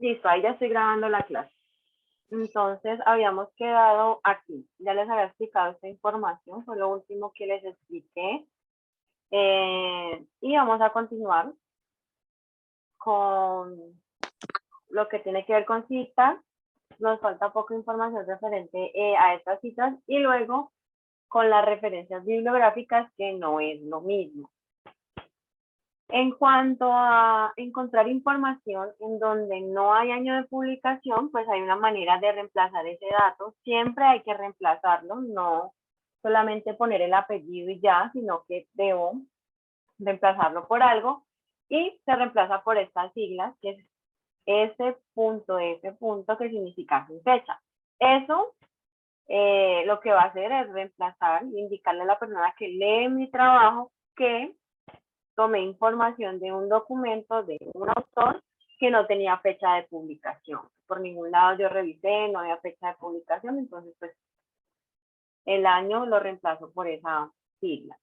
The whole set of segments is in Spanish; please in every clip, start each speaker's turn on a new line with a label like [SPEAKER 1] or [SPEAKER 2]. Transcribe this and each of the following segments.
[SPEAKER 1] Listo, ahí ya estoy grabando la clase. Entonces, habíamos quedado aquí. Ya les había explicado esta información, fue lo último que les expliqué. Y vamos a continuar con lo que tiene que ver con citas. Nos falta poca información referente a estas citas y luego con las referencias bibliográficas, que no es lo mismo. En cuanto a encontrar información en donde no hay año de publicación, pues hay una manera de reemplazar ese dato. Siempre hay que reemplazarlo, no solamente poner el apellido y ya, sino que debo reemplazarlo por algo y se reemplaza por estas siglas, que es S.F. que significa sin fecha. Eso lo que va a hacer es reemplazar, indicarle a la persona que lee mi trabajo que tomé información de un documento de un autor que no tenía fecha de publicación. Por ningún lado yo revisé, no había fecha de publicación, entonces pues el año lo reemplazo por esa sigla.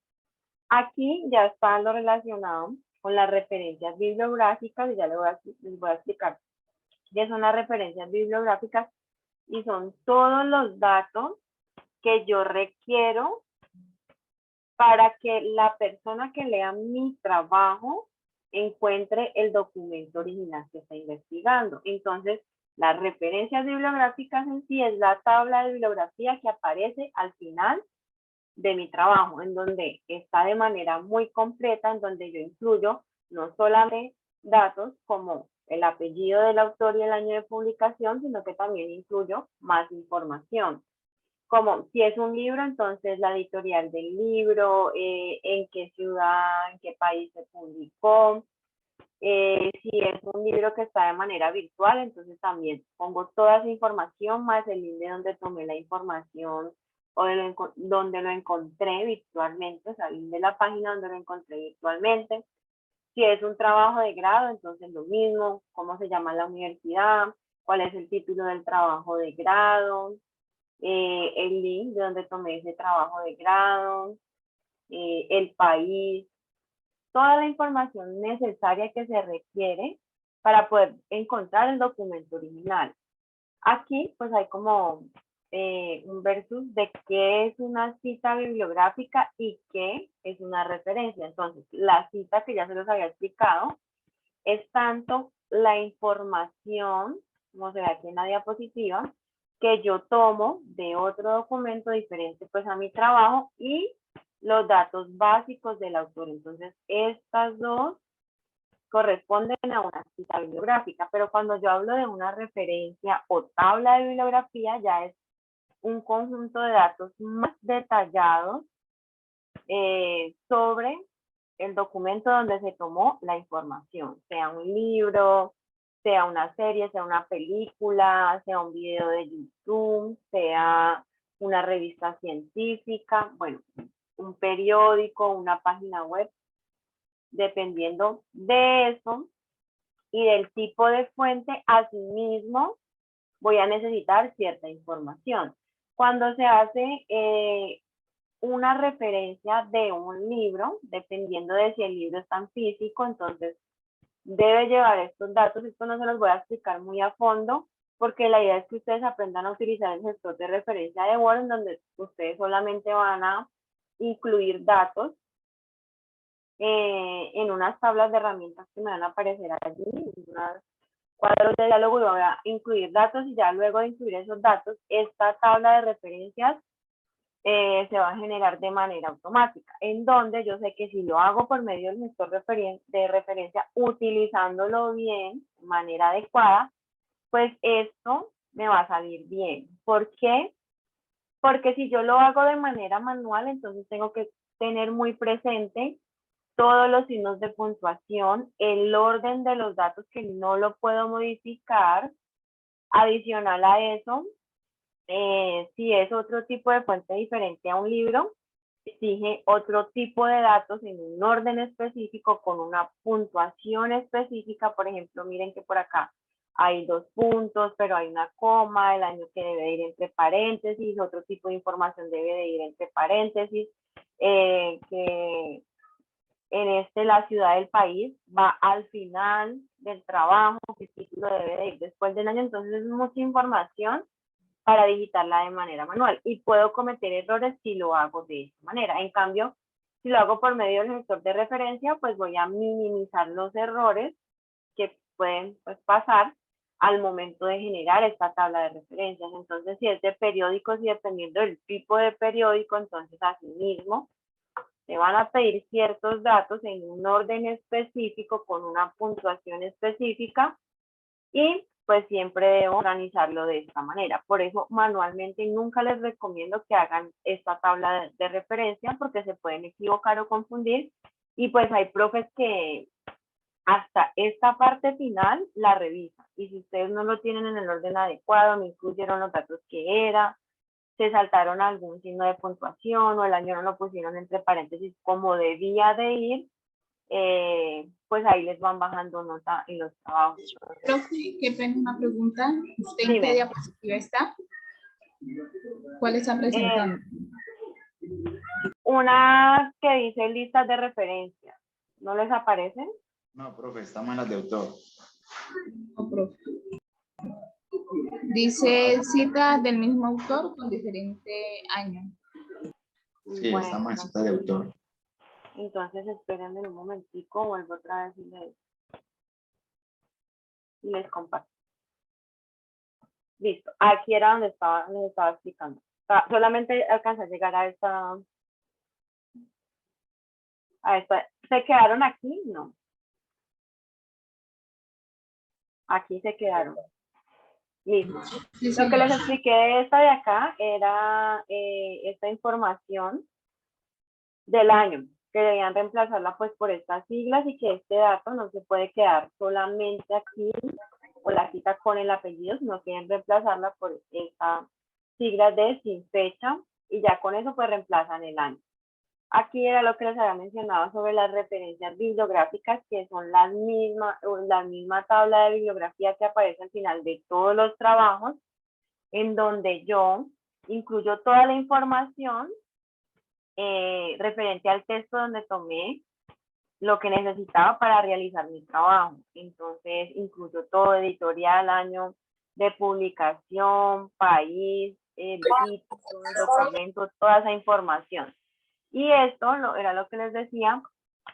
[SPEAKER 1] Aquí ya está lo relacionado con las referencias bibliográficas y ya les voy a explicar qué son las referencias bibliográficas y son todos los datos que yo requiero para que la persona que lea mi trabajo encuentre el documento original que está investigando. Entonces, las referencias bibliográficas en sí es la tabla de bibliografía que aparece al final de mi trabajo, en donde está de manera muy completa, en donde yo incluyo no solamente datos como el apellido del autor y el año de publicación, sino que también incluyo más información. Como si es un libro, entonces la editorial del libro, en qué ciudad, en qué país se publicó. Si es un libro que está de manera virtual, entonces también pongo toda esa información más el link de donde tomé la información o de donde lo encontré virtualmente, o sea, el link de la página donde lo encontré virtualmente. Si es un trabajo de grado, entonces lo mismo, cómo se llama la universidad, cuál es el título del trabajo de grado, el link de donde tomé ese trabajo de grado, el país, toda la información necesaria que se requiere para poder encontrar el documento original. Aquí pues hay como un versus de qué es una cita bibliográfica y qué es una referencia. Entonces, la cita que ya se los había explicado es tanto la información, como se ve aquí en la diapositiva, que yo tomo de otro documento diferente pues a mi trabajo y los datos básicos del autor. Entonces, estas dos corresponden a una cita bibliográfica, pero cuando yo hablo de una referencia o tabla de bibliografía, ya es un conjunto de datos más detallados sobre el documento donde se tomó la información, sea un libro, sea una serie, sea una película, sea un video de YouTube, sea una revista científica, bueno, un periódico, una página web, dependiendo de eso y del tipo de fuente, asimismo voy a necesitar cierta información. Cuando se hace una referencia de un libro, dependiendo de si el libro es tan físico, entonces debe llevar estos datos. Esto no se los voy a explicar muy a fondo, porque la idea es que ustedes aprendan a utilizar el gestor de referencia de Word, en donde ustedes solamente van a incluir datos en unas tablas de herramientas que me van a aparecer allí, en unos cuadros de diálogo, y voy a incluir datos y ya luego de incluir esos datos, esta tabla de referencias se va a generar de manera automática, en donde yo sé que si lo hago por medio del gestor de referencia, utilizándolo bien, de manera adecuada, pues esto me va a salir bien. ¿Por qué? Porque si yo lo hago de manera manual, entonces tengo que tener muy presente todos los signos de puntuación, el orden de los datos que no lo puedo modificar. Adicional a eso, si es otro tipo de fuente diferente a un libro, exige otro tipo de datos en un orden específico con una puntuación específica. Por ejemplo, miren que por acá hay 2 puntos, pero hay una coma, el año que debe ir entre paréntesis, otro tipo de información debe de ir entre paréntesis, que en la ciudad del país va al final del trabajo, que si lo debe de ir después del año, entonces es mucha información para digitarla de manera manual y puedo cometer errores si lo hago de esa manera. En cambio, si lo hago por medio del gestor de referencia, pues voy a minimizar los errores que pueden pues, pasar al momento de generar esta tabla de referencias. Entonces, si es de periódicos y dependiendo del tipo de periódico, entonces asimismo te van a pedir ciertos datos en un orden específico con una puntuación específica y pues siempre debo organizarlo de esta manera. Por eso manualmente nunca les recomiendo que hagan esta tabla de referencia porque se pueden equivocar o confundir y pues hay profes que hasta esta parte final la revisan y si ustedes no lo tienen en el orden adecuado, no incluyeron los datos que era, se saltaron algún signo de puntuación o el año no lo pusieron entre paréntesis como debía de ir, pues ahí les van bajando nota en los trabajos.
[SPEAKER 2] Profe, qué pena una pregunta. ¿Usted en qué
[SPEAKER 1] Dime.
[SPEAKER 2] diapositiva está? ¿Cuál está presentando?
[SPEAKER 1] Una que dice listas de referencia. ¿No les aparecen?
[SPEAKER 3] No, profe, estamos en las de autor.
[SPEAKER 2] No, profe. Dice citas del mismo autor con diferente año.
[SPEAKER 3] Sí,
[SPEAKER 1] Bueno,
[SPEAKER 3] estamos en cita de autor.
[SPEAKER 1] entonces espérenme un momentico, vuelvo otra vez y les comparto. Listo, aquí era donde les estaba explicando. Solamente alcancé a llegar a esta. ¿Se quedaron aquí? No. Aquí se quedaron. Listo.
[SPEAKER 2] Sí,
[SPEAKER 1] Lo que les expliqué de esta de acá era esta información del año, que debían reemplazarla pues por estas siglas y que este dato no se puede quedar solamente aquí o la cita con el apellido, sino que deben reemplazarla por esta sigla de sin fecha y ya con eso pues reemplazan el año. Aquí era lo que les había mencionado sobre las referencias bibliográficas, que son la misma tabla de bibliografía que aparece al final de todos los trabajos, en donde yo incluyo toda la información referente al texto donde tomé lo que necesitaba para realizar mi trabajo. Entonces, incluyo todo, editorial, año de publicación, país, título, documento, toda esa información. Y esto era lo que les decía,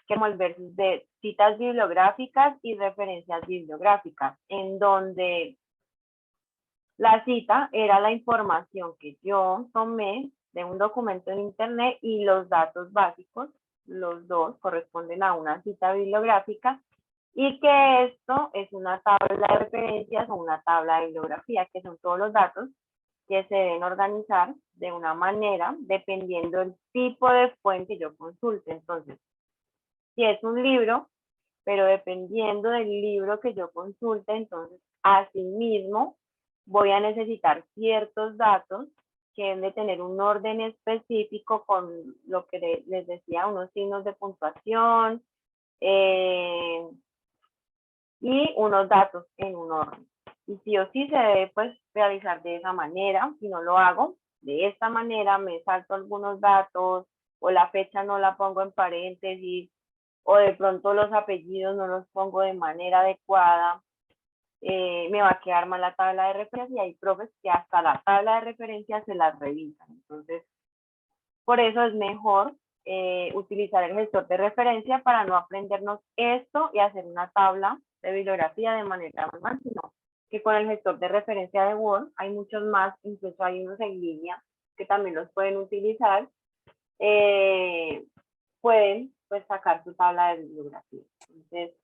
[SPEAKER 1] que como el versus de citas bibliográficas y referencias bibliográficas, en donde la cita era la información que yo tomé de un documento en internet y los datos básicos, los dos corresponden a una cita bibliográfica y que esto es una tabla de referencias o una tabla de bibliografía, que son todos los datos que se deben organizar de una manera dependiendo del tipo de fuente que yo consulte. Entonces, si es un libro, pero dependiendo del libro que yo consulte, entonces, asimismo, voy a necesitar ciertos datos que deben de tener un orden específico con lo que les decía, unos signos de puntuación y unos datos en un orden. Y sí o sí se debe pues realizar de esa manera. Si no lo hago de esta manera, me salto algunos datos o la fecha no la pongo en paréntesis o de pronto los apellidos no los pongo de manera adecuada, me va a quedar mal la tabla de referencia y hay profes que hasta la tabla de referencia se las revisan. Entonces, por eso es mejor utilizar el gestor de referencia para no aprendernos esto y hacer una tabla de bibliografía de manera normal, sino que con el gestor de referencia de Word hay muchos más, incluso hay unos en línea que también los pueden utilizar, pueden pues sacar su tabla de bibliografía. Entonces,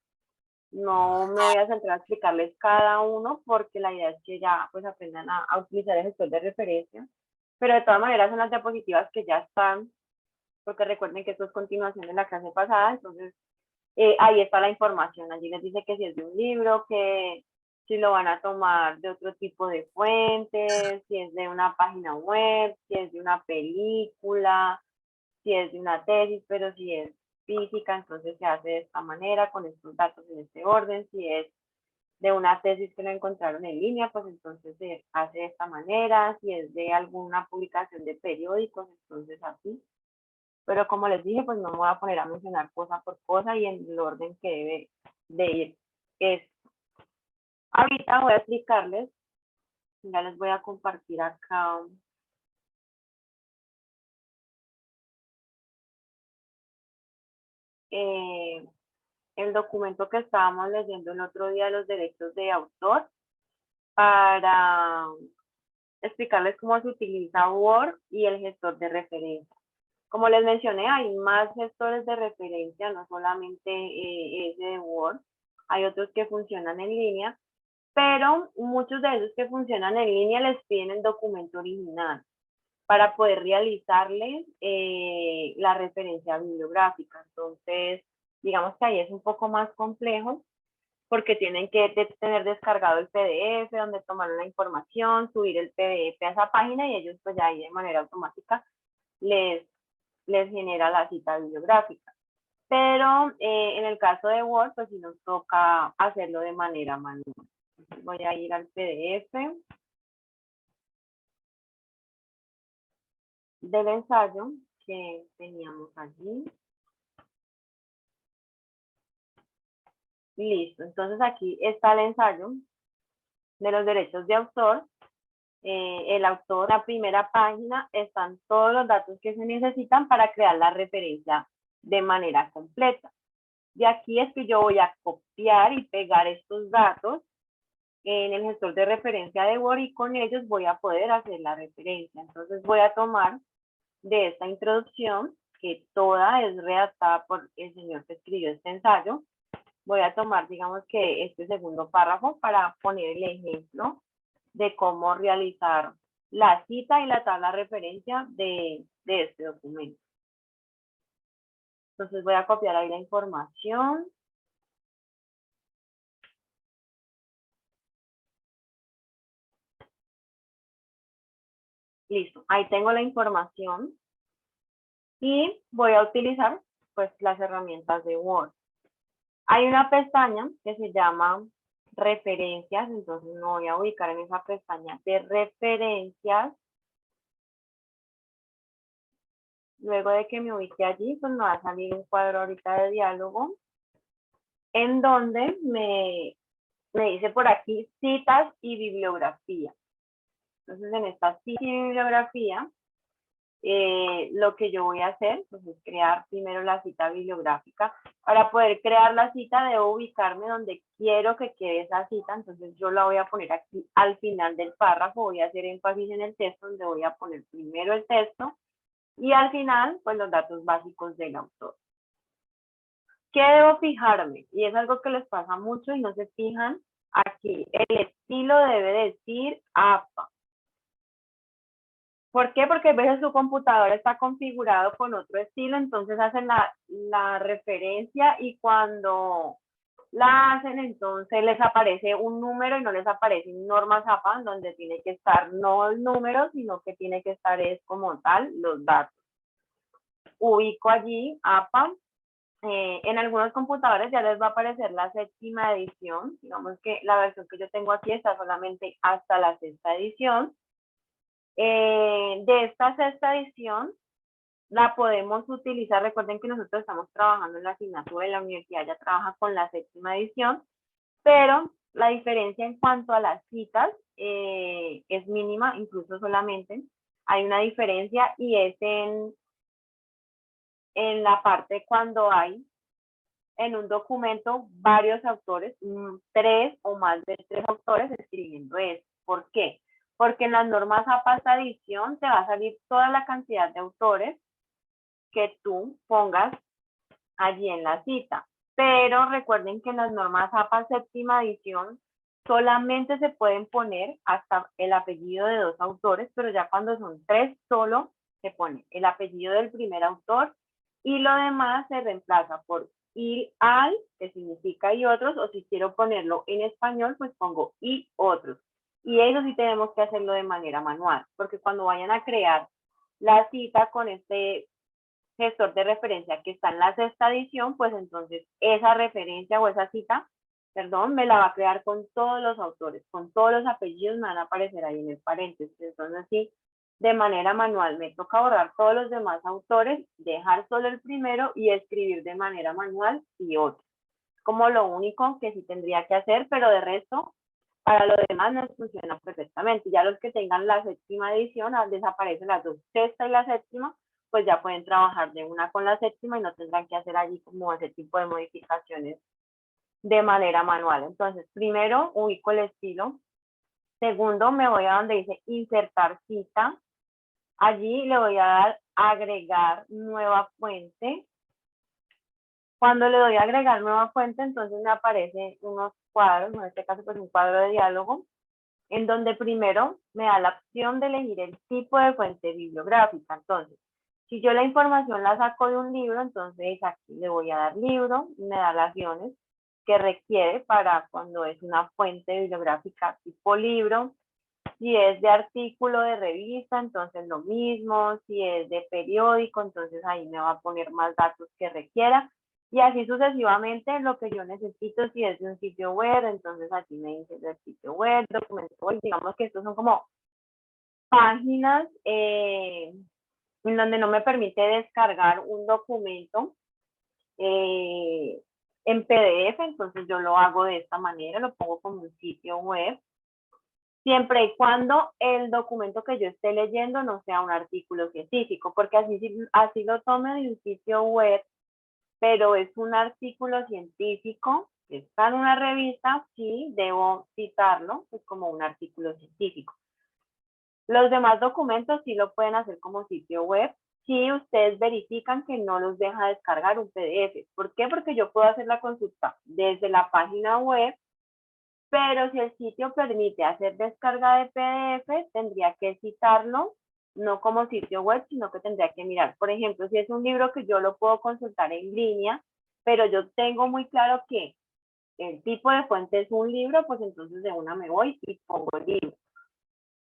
[SPEAKER 1] no me voy a centrar a explicarles cada uno porque la idea es que ya pues aprendan a utilizar el gestor de referencia, pero de todas maneras son las diapositivas que ya están, porque recuerden que esto es continuación de la clase pasada, entonces ahí está la información, allí les dice que si es de un libro, que si lo van a tomar de otro tipo de fuentes, si es de una página web, si es de una película, si es de una tesis, pero si es física, entonces se hace de esta manera, con estos datos en este orden, si es de una tesis que lo encontraron en línea, pues entonces se hace de esta manera, si es de alguna publicación de periódicos, entonces así. Pero como les dije, pues no me voy a poner a mencionar cosa por cosa y en el orden que debe de ir. ahorita voy a explicarles, ya les voy a compartir acá. El documento que estábamos leyendo el otro día, los derechos de autor, para explicarles cómo se utiliza Word y el gestor de referencia. Como les mencioné, hay más gestores de referencia, no solamente ese de Word, hay otros que funcionan en línea, pero muchos de esos que funcionan en línea les piden el documento original para poder realizarles la referencia bibliográfica. Entonces, digamos que ahí es un poco más complejo porque tienen que tener descargado el PDF, donde tomaron la información, subir el PDF a esa página y ellos pues ya ahí de manera automática les genera la cita bibliográfica. Pero en el caso de Word, pues sí nos toca hacerlo de manera manual. Voy a ir al PDF del ensayo que teníamos allí. Listo, entonces aquí está el ensayo de los derechos de autor. El autor, la primera página, están todos los datos que se necesitan para crear la referencia de manera completa. De aquí es que yo voy a copiar y pegar estos datos en el gestor de referencia de Word y con ellos voy a poder hacer la referencia. Entonces voy a tomar de esta introducción, que toda es redactada por el señor que escribió este ensayo. Voy a tomar, digamos que este segundo párrafo para poner el ejemplo de cómo realizar la cita y la tabla de referencia de este documento. Entonces voy a copiar ahí la información. Listo, ahí tengo la información y voy a utilizar pues las herramientas de Word. Hay una pestaña que se llama referencias, entonces me voy a ubicar en esa pestaña de referencias. Luego de que me ubique allí, pues me va a salir un cuadro ahorita de diálogo en donde me dice por aquí citas y bibliografía. Entonces en esta cita y bibliografía, lo que yo voy a hacer pues, es crear primero la cita bibliográfica. Para poder crear la cita debo ubicarme donde quiero que quede esa cita, entonces yo la voy a poner aquí al final del párrafo, voy a hacer énfasis en el texto donde voy a poner primero el texto y al final pues los datos básicos del autor. ¿Qué debo fijarme? Y es algo que les pasa mucho y no se fijan aquí. El estilo debe decir APA. ¿Por qué? Porque a veces su computadora está configurado con otro estilo, entonces hacen la referencia y cuando la hacen, entonces les aparece un número y no les aparece normas APA, donde tiene que estar no el número, sino que tiene que estar es como tal los datos. Ubico allí APA. En algunos computadores ya les va a aparecer la séptima edición. Digamos que la versión que yo tengo aquí está solamente hasta la sexta edición. De esta sexta edición la podemos utilizar. Recuerden que nosotros estamos trabajando en la asignatura de la universidad, ya trabaja con la séptima edición, pero la diferencia en cuanto a las citas es mínima, incluso solamente hay una diferencia y es en la parte cuando hay en un documento varios autores, 3 o más de 3 autores escribiendo eso. ¿Por qué? Porque en las normas APA esta edición te va a salir toda la cantidad de autores que tú pongas allí en la cita. Pero recuerden que en las normas APA séptima edición solamente se pueden poner hasta el apellido de 2 autores, pero ya cuando son 3 solo se pone el apellido del primer autor y lo demás se reemplaza por y al, que significa y otros, o si quiero ponerlo en español, pues pongo y otros. Y eso sí tenemos que hacerlo de manera manual, porque cuando vayan a crear la cita con este gestor de referencia que está en la sexta edición, pues entonces esa referencia o esa cita, perdón, me la va a crear con todos los autores, con todos los apellidos me van a aparecer ahí en el paréntesis. Entonces sí, de manera manual me toca borrar todos los demás autores, dejar solo el primero y escribir de manera manual y otro. Como lo único que sí tendría que hacer, pero de resto Para lo demás nos funciona perfectamente. Ya los que tengan la séptima edición, desaparecen las dos, sexta y la séptima, pues ya pueden trabajar de una con la séptima y no tendrán que hacer allí como ese tipo de modificaciones de manera manual. Entonces, primero ubico el estilo. Segundo, me voy a donde dice insertar cita. Allí le voy a dar agregar nueva fuente. Cuando le doy a agregar nueva fuente, entonces me aparecen unos cuadros, en este caso pues un cuadro de diálogo, en donde primero me da la opción de elegir el tipo de fuente bibliográfica. Entonces, si yo la información la saco de un libro, entonces aquí le voy a dar libro, me da las opciones que requiere para cuando es una fuente bibliográfica tipo libro. Si es de artículo de revista, entonces lo mismo. Si es de periódico, entonces ahí me va a poner más datos que requiera. Y así sucesivamente lo que yo necesito, si es de un sitio web, entonces aquí me dice del sitio web, documento web, digamos que estos son como páginas en donde no me permite descargar un documento en PDF, entonces yo lo hago de esta manera, lo pongo como un sitio web, siempre y cuando el documento que yo esté leyendo no sea un artículo científico, porque así lo tome de un sitio web, pero es un artículo científico que está en una revista, sí debo citarlo pues, como un artículo científico. Los demás documentos sí lo pueden hacer como sitio web, si ustedes verifican que no los deja descargar un PDF. ¿Por qué? Porque yo puedo hacer la consulta desde la página web, pero si el sitio permite hacer descarga de PDF, tendría que citarlo, no como sitio web, sino que tendría que mirar. Por ejemplo, si es un libro que yo lo puedo consultar en línea, pero yo tengo muy claro que el tipo de fuente es un libro, pues entonces de una me voy y pongo el libro.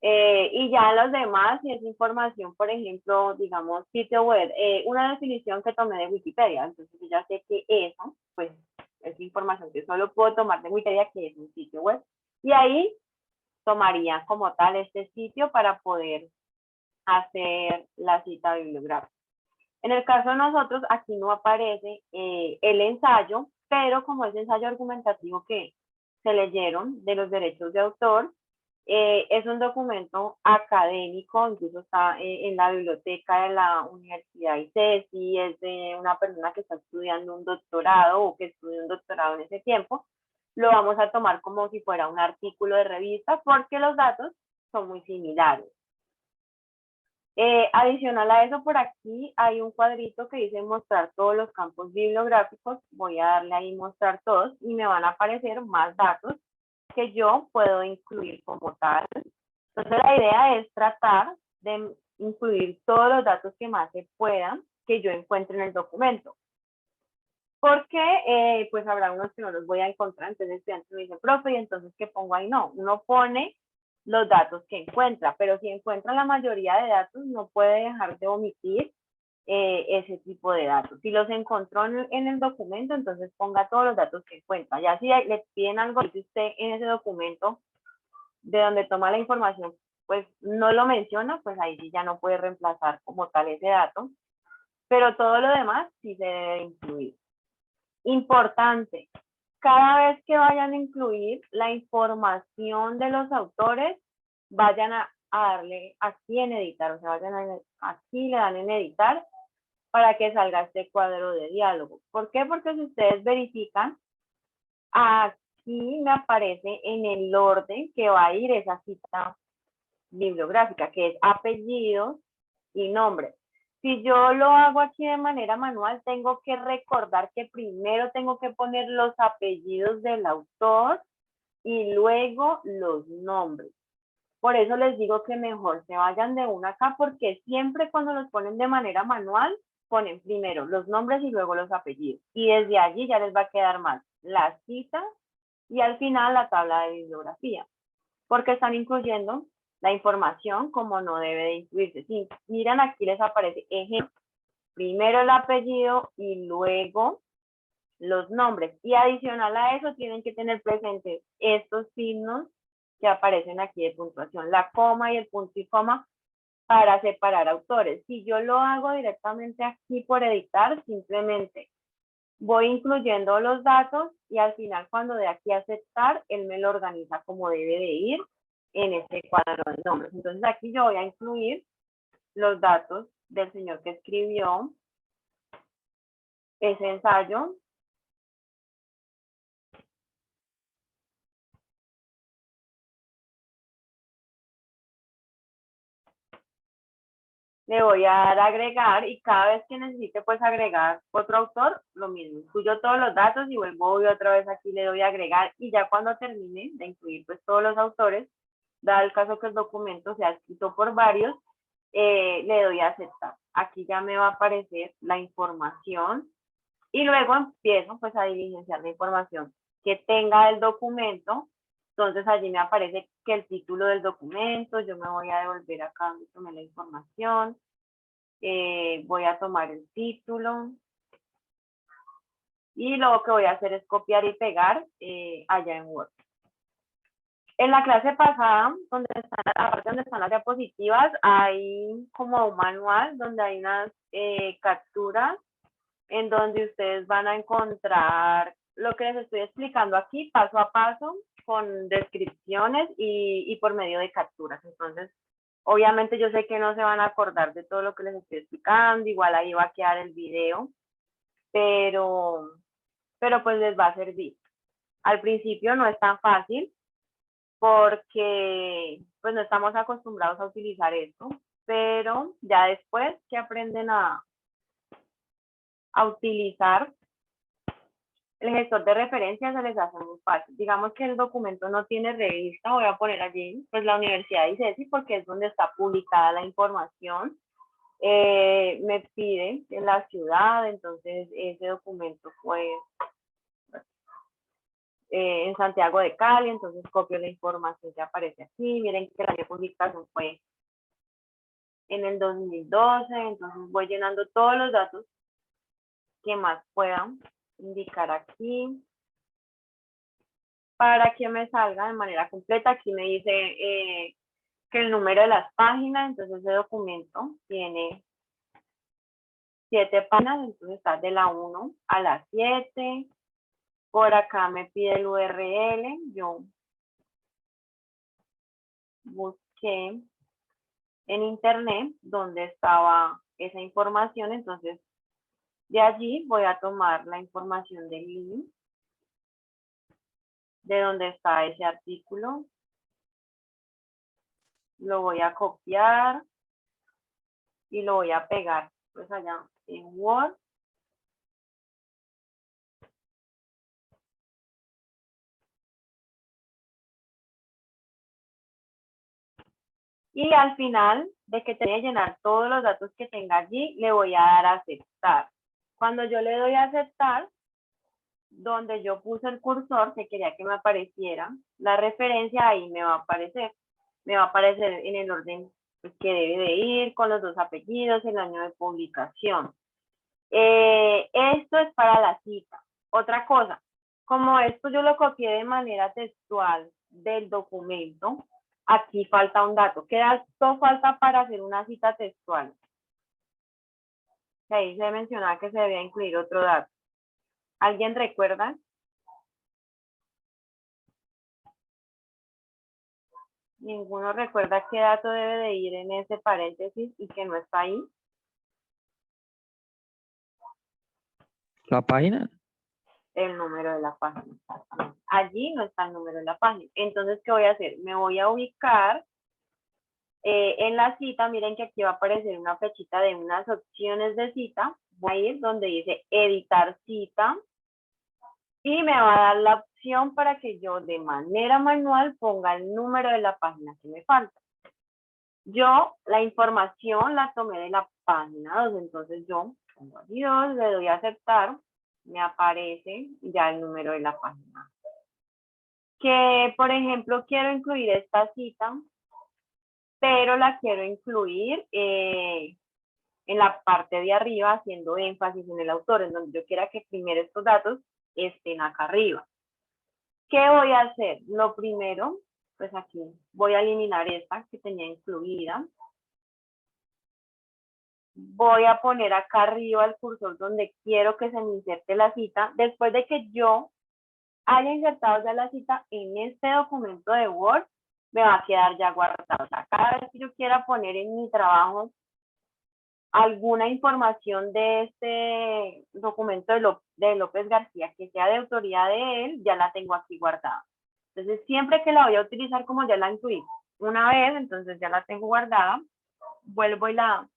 [SPEAKER 1] Y ya los demás, si es información, por ejemplo, digamos, sitio web, una definición que tomé de Wikipedia, entonces yo ya sé que eso, pues, es información que solo puedo tomar de Wikipedia, que es un sitio web, y ahí tomaría como tal este sitio para poder hacer la cita bibliográfica. En el caso de nosotros, aquí no aparece el ensayo, pero como es ensayo argumentativo que se leyeron de los derechos de autor, es un documento académico, incluso está en la biblioteca de la Universidad ICESI, es de una persona que está estudiando un doctorado o que estudió un doctorado en ese tiempo. Lo vamos a tomar como si fuera un artículo de revista porque los datos son muy similares. Adicional a eso, por aquí hay un cuadrito que dice mostrar todos los campos bibliográficos. Voy a darle ahí mostrar todos y me van a aparecer más datos que yo puedo incluir como tal. Entonces la idea es tratar de incluir todos los datos que más se puedan que yo encuentre en el documento. Porque pues habrá unos que no los voy a encontrar, entonces el estudiante me dice, profe, y entonces ¿qué pongo ahí? No, uno pone los datos que encuentra, pero si encuentra la mayoría de datos no puede dejar de omitir ese tipo de datos. Si los encontró en el documento, entonces ponga todos los datos que encuentra. Ya si le piden algo que usted en ese documento de donde toma la información, pues no lo menciona, pues ahí sí ya no puede reemplazar como tal ese dato, pero todo lo demás sí se debe incluir. Importante, cada vez que vayan a incluir la información de los autores, vayan a darle aquí en editar, o sea, vayan aquí le dan en editar para que salga este cuadro de diálogo. ¿Por qué? Porque si ustedes verifican, aquí me aparece en el orden que va a ir esa cita bibliográfica, que es apellidos y nombre. Si yo lo hago aquí de manera manual, tengo que recordar que primero tengo que poner los apellidos del autor y luego los nombres. Por eso les digo que mejor se vayan de una acá, porque siempre cuando los ponen de manera manual, ponen primero los nombres y luego los apellidos. Y desde allí ya les va a quedar más la cita y al final la tabla de bibliografía, porque están incluyendo la información como no debe de incluirse. Si miran aquí les aparece ejemplo, primero el apellido y luego los nombres. Y adicional a eso tienen que tener presentes estos signos que aparecen aquí de puntuación, la coma y el punto y coma para separar autores. Si yo lo hago directamente aquí por editar, simplemente voy incluyendo los datos y al final cuando de aquí a aceptar, él me lo organiza como debe de ir en este cuadro de nombres. Entonces aquí yo voy a incluir los datos del señor que escribió ese ensayo. Le voy a dar a agregar y cada vez que necesite pues agregar otro autor, lo mismo, incluyo todos los datos y vuelvo otra vez aquí, le doy a agregar y ya cuando termine de incluir pues todos los autores, dado el caso que el documento sea escrito por varios, le doy a aceptar. Aquí ya me va a aparecer la información y luego empiezo pues a diligenciar la información que tenga el documento. Entonces allí me aparece que el título del documento, yo me voy a devolver acá donde tomé la información, voy a tomar el título y lo que voy a hacer es copiar y pegar allá en Word. En la clase pasada, aparte donde están las diapositivas, hay como un manual donde hay unas capturas en donde ustedes van a encontrar lo que les estoy explicando aquí paso a paso con descripciones y por medio de capturas. Entonces, obviamente yo sé que no se van a acordar de todo lo que les estoy explicando, igual ahí va a quedar el video, pero pues les va a servir. Al principio no es tan fácil porque pues no estamos acostumbrados a utilizar esto, pero ya después que aprenden a utilizar el gestor de referencia se les hace muy fácil. Digamos que el documento no tiene revista, voy a poner allí pues la Universidad de ICESI porque es donde está publicada la información. Me pide en la ciudad, entonces ese documento fue en Santiago de Cali, entonces copio la información que aparece aquí. Miren que la publicación fue en el 2012, entonces voy llenando todos los datos que más puedan indicar aquí para que me salga de manera completa. Aquí me dice que el número de las páginas, entonces ese documento tiene 7 páginas, entonces está de la 1 a la 7. Por acá me pide el URL, yo busqué en internet donde estaba esa información, entonces de allí voy a tomar la información del link de donde está ese artículo, lo voy a copiar y lo voy a pegar pues allá en Word. Y al final de que tenga que llenar todos los datos que tenga allí, le voy a dar a aceptar. Cuando yo le doy a aceptar, donde yo puse el cursor, que quería que me apareciera, la referencia ahí me va a aparecer. Me va a aparecer en el orden pues, que debe de ir, con los 2 apellidos, el año de publicación. Esto es para la cita. Otra cosa, como esto yo lo copié de manera textual del documento, aquí falta un dato. ¿Qué dato falta para hacer una cita textual? Ahí se mencionaba que se debía incluir otro dato. ¿Alguien recuerda? Ninguno recuerda qué dato debe de ir en ese paréntesis y que no está ahí.
[SPEAKER 4] ¿La página?
[SPEAKER 1] El número de la página. Allí no está el número de la página. Entonces, ¿qué voy a hacer? Me voy a ubicar en la cita. Miren que aquí va a aparecer una flechita de unas opciones de cita. Voy a ir donde dice editar cita y me va a dar la opción para que yo de manera manual ponga el número de la página que me falta. Yo la información la tomé de la página 2, entonces yo pongo aquí 2, le doy a aceptar, me aparece ya el número de la página. Que, por ejemplo, quiero incluir esta cita, pero la quiero incluir en la parte de arriba, haciendo énfasis en el autor, en donde yo quiera que primero estos datos estén acá arriba. ¿Qué voy a hacer? Lo primero, pues aquí voy a eliminar esta que tenía incluida. voy a poner acá arriba el cursor donde quiero que se me inserte la cita. Después de que yo haya insertado ya la cita en este documento de Word, me va a quedar ya guardado. O sea, cada vez que yo quiera poner en mi trabajo alguna información de este documento de López García que sea de autoría de él, ya la tengo aquí guardada. Entonces, siempre que la voy a utilizar, como ya la incluí una vez, entonces ya la tengo guardada, vuelvo y la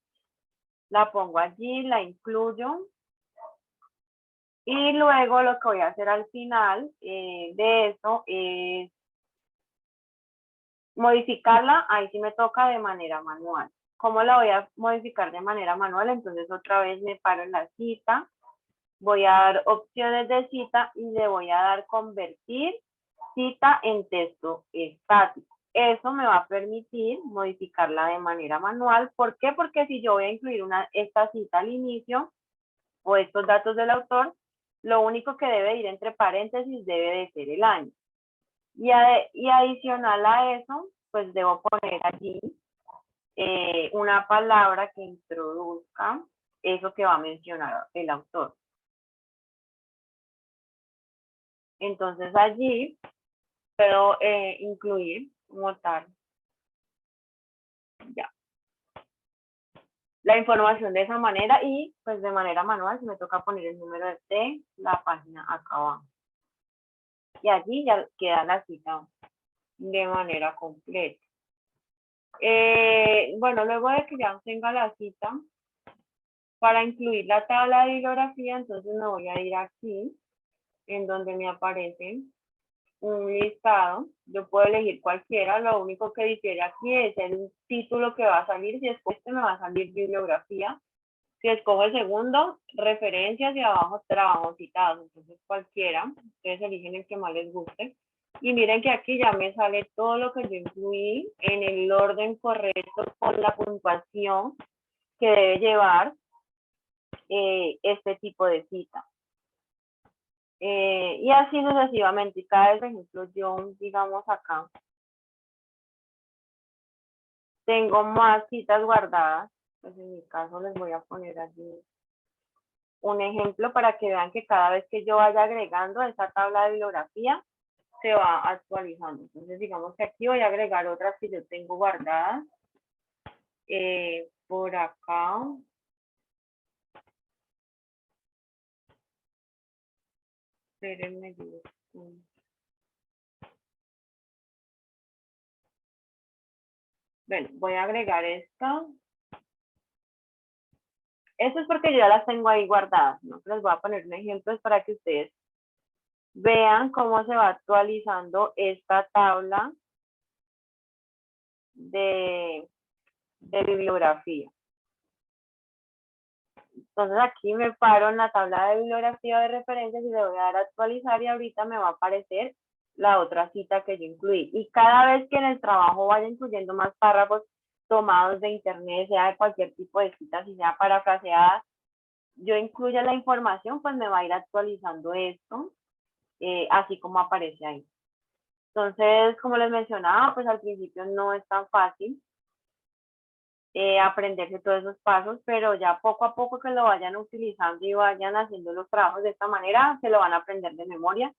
[SPEAKER 1] pongo allí, la incluyo. Y luego lo que voy a hacer al final de eso es modificarla. Ahí sí me toca de manera manual. ¿Cómo la voy a modificar de manera manual? Entonces otra vez me paro en la cita, voy a dar opciones de cita y le voy a dar convertir cita en texto estático. Eso me va a permitir modificarla de manera manual. ¿Por qué? Porque si yo voy a incluir esta cita al inicio o estos datos del autor, lo único que debe ir entre paréntesis debe de ser el año. Y adicional a eso, pues debo poner allí una palabra que introduzca eso que va a mencionar el autor. Entonces allí puedo incluir como tal ya la información de esa manera y pues de manera manual si me toca poner el número de la página acá abajo. Y allí ya queda la cita de manera completa. Bueno, luego de que ya tenga la cita, para incluir la tabla de bibliografía, entonces me voy a ir aquí, en donde me aparece un listado. Yo puedo elegir cualquiera, lo único que difiere aquí es el título que va a salir. Si escojo este, me va a salir bibliografía. Si escojo el segundo, referencias, y abajo trabajos citados. Entonces cualquiera, ustedes eligen el que más les guste. Y miren que aquí ya me sale todo lo que yo incluí en el orden correcto con la puntuación que debe llevar este tipo de cita. Y así sucesivamente. Y cada vez, por ejemplo, yo, digamos acá, tengo más citas guardadas. Pues en mi caso les voy a poner allí un ejemplo para que vean que cada vez que yo vaya agregando esa tabla de bibliografía, se va actualizando. Entonces, digamos que aquí voy a agregar otras que yo tengo guardadas. Por acá. Espérenme. Bueno, voy a agregar esta. Eso es porque yo ya las tengo ahí guardadas, ¿no? Les voy a poner un ejemplo para que ustedes vean cómo se va actualizando esta tabla de bibliografía. Entonces aquí me paro en la tabla de bibliografía de referencias y le voy a dar a actualizar y ahorita me va a aparecer la otra cita que yo incluí. Y cada vez que en el trabajo vaya incluyendo más párrafos tomados de internet, sea de cualquier tipo de cita, si sea parafraseada, yo incluya la información, pues me va a ir actualizando esto, así como aparece ahí. Entonces, como les mencionaba, pues al principio no es tan fácil aprenderse todos esos pasos, pero ya poco a poco que lo vayan utilizando y vayan haciendo los trabajos de esta manera, se lo van a aprender de memoria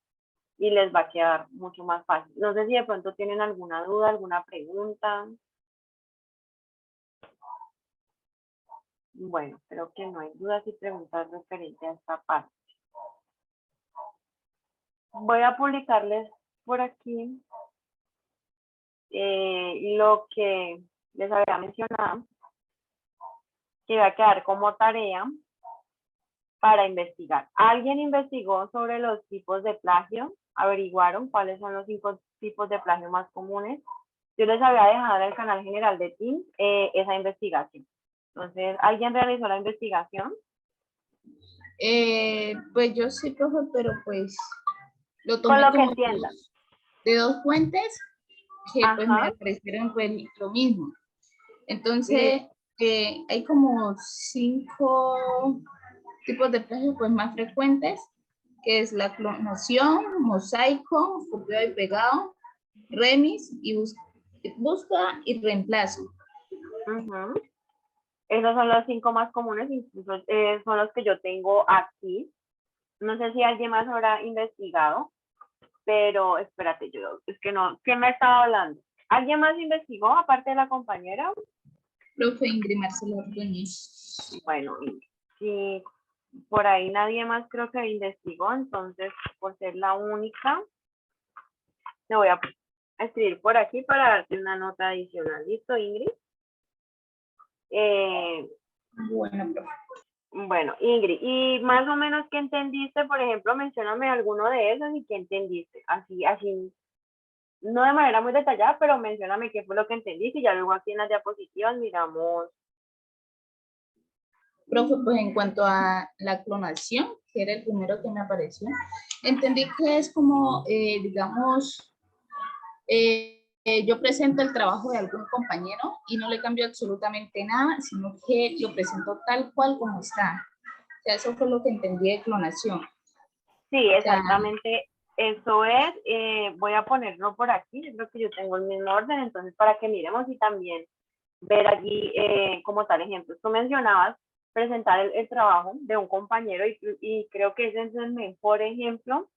[SPEAKER 1] y les va a quedar mucho más fácil. No sé si de pronto tienen alguna duda, alguna pregunta. Bueno, creo que no hay dudas y preguntas referente a esta parte. Voy a publicarles por aquí lo que les había mencionado, que va a quedar como tarea para investigar. ¿Alguien investigó sobre los tipos de plagio? ¿Averiguaron cuáles son los 5 tipos de plagio más comunes? Yo les había dejado en el canal general de Teams esa investigación. Entonces, ¿alguien realizó la investigación?
[SPEAKER 2] Pues yo sí, profe, pero pues lo
[SPEAKER 1] Con
[SPEAKER 2] tomé
[SPEAKER 1] lo que
[SPEAKER 2] como
[SPEAKER 1] entiendan.
[SPEAKER 2] de 2 fuentes que pues me
[SPEAKER 1] Ajá.
[SPEAKER 2] aparecieron pues lo mismo. Entonces,
[SPEAKER 1] Listo.
[SPEAKER 2] hay como 5 tipos de plagio pues más frecuentes, que es la clonación, mosaico, copiado y pegado, remix y busca y reemplazo.
[SPEAKER 1] Ajá. Esos son los 5 más comunes, incluso son los que yo tengo aquí. No sé si alguien más habrá investigado, pero espérate, yo, es que no, ¿quién me estaba hablando? ¿Alguien más investigó aparte de la compañera?
[SPEAKER 2] Profe Ingrid Marcela Ordóñez.
[SPEAKER 1] Bueno, si por ahí nadie más creo que investigó, entonces por ser la única, me voy a escribir por aquí para darte una nota adicional. ¿Listo, Ingrid?
[SPEAKER 2] Bueno, profe.
[SPEAKER 1] Bueno, Ingrid, y más o menos qué entendiste, por ejemplo, mencióname alguno de esos y qué entendiste, así, no de manera muy detallada, pero mencióname qué fue lo que entendiste y ya luego aquí en las diapositivas miramos.
[SPEAKER 2] Profe, pues en cuanto a la clonación, que era el primero que me apareció, entendí que es como, digamos, yo presento el trabajo de algún compañero y no le cambio absolutamente nada, sino que lo presento tal cual como está. O sea, eso fue lo que entendí de clonación.
[SPEAKER 1] Sí, exactamente, eso es. Voy a ponerlo por aquí, yo creo que yo tengo el mismo orden, entonces para que miremos y también ver allí como tal ejemplo. Tú mencionabas presentar el trabajo de un compañero y creo que ese es el mejor ejemplo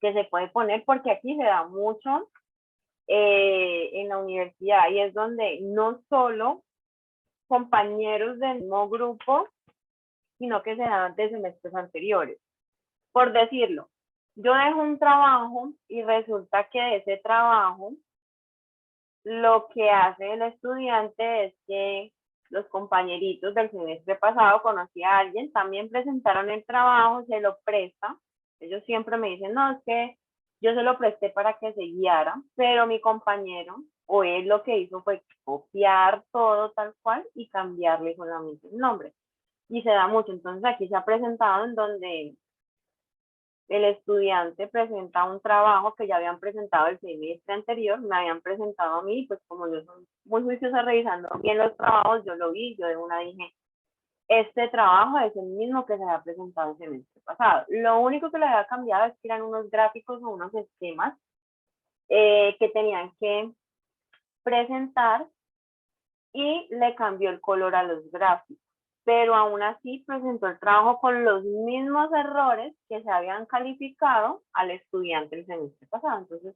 [SPEAKER 1] que se puede poner porque aquí se da mucho en la universidad y es donde no solo compañeros del mismo grupo, sino que se dan de semestres anteriores. Por decirlo, yo dejo un trabajo y resulta que de ese trabajo lo que hace el estudiante es que los compañeritos del semestre pasado, conocí a alguien, también presentaron el trabajo, se lo presta. Ellos siempre me dicen, no, es que yo se lo presté para que se guiara, pero mi compañero o él lo que hizo fue copiar todo tal cual y cambiarle solamente el nombre. Y se da mucho. Entonces aquí se ha presentado en donde el estudiante presenta un trabajo que ya habían presentado el semestre anterior, me habían presentado a mí, pues como yo soy muy juiciosa revisando bien los trabajos, yo lo vi, yo de una dije, este trabajo es el mismo que se había presentado el semestre pasado. Lo único que le había cambiado es que eran unos gráficos o unos esquemas que tenían que presentar y le cambió el color a los gráficos. Pero aún así presentó el trabajo con los mismos errores que se habían calificado al estudiante el semestre pasado. Entonces,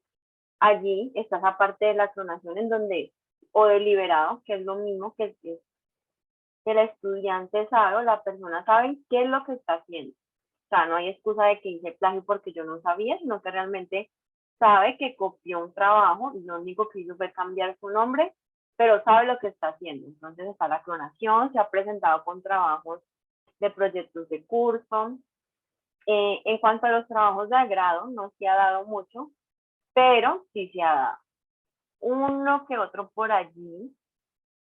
[SPEAKER 1] allí está esa parte de la clonación en donde, o deliberado, que es lo mismo que el estudiante sabe o la persona sabe qué es lo que está haciendo. O sea, no hay excusa de que hice plagio porque yo no sabía, sino que realmente sabe que copió un trabajo y lo único que hizo fue cambiar su nombre, pero sabe lo que está haciendo. Entonces está la clonación, se ha presentado con trabajos de proyectos de curso. En cuanto a los trabajos de grado, no se ha dado mucho, pero sí se ha dado. Uno que otro por allí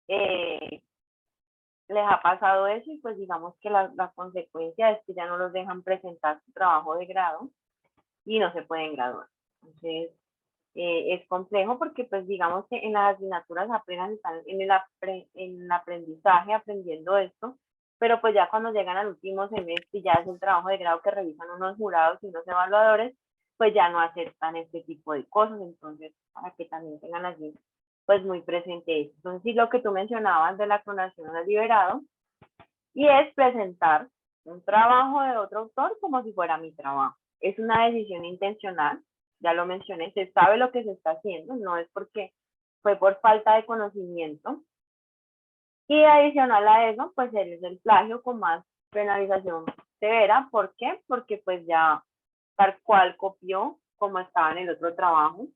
[SPEAKER 1] les ha pasado eso y pues digamos que la consecuencia es que ya no los dejan presentar su trabajo de grado y no se pueden graduar. Entonces, es complejo porque pues digamos que en las asignaturas apenas están en el aprendizaje, aprendiendo esto, pero pues ya cuando llegan al último semestre y ya es el trabajo de grado que revisan unos jurados y unos evaluadores, pues ya no aceptan este tipo de cosas, entonces para que también tengan allí pues muy presente eso. Entonces sí, lo que tú mencionabas de la clonación deliberado, y es presentar un trabajo de otro autor como si fuera mi trabajo. Es una decisión intencional, ya lo mencioné, se sabe lo que se está haciendo, no es porque fue por falta de conocimiento. Y adicional a eso, pues es el plagio con más penalización severa. ¿Por qué? Porque pues ya tal cual copió como estaba en el otro trabajo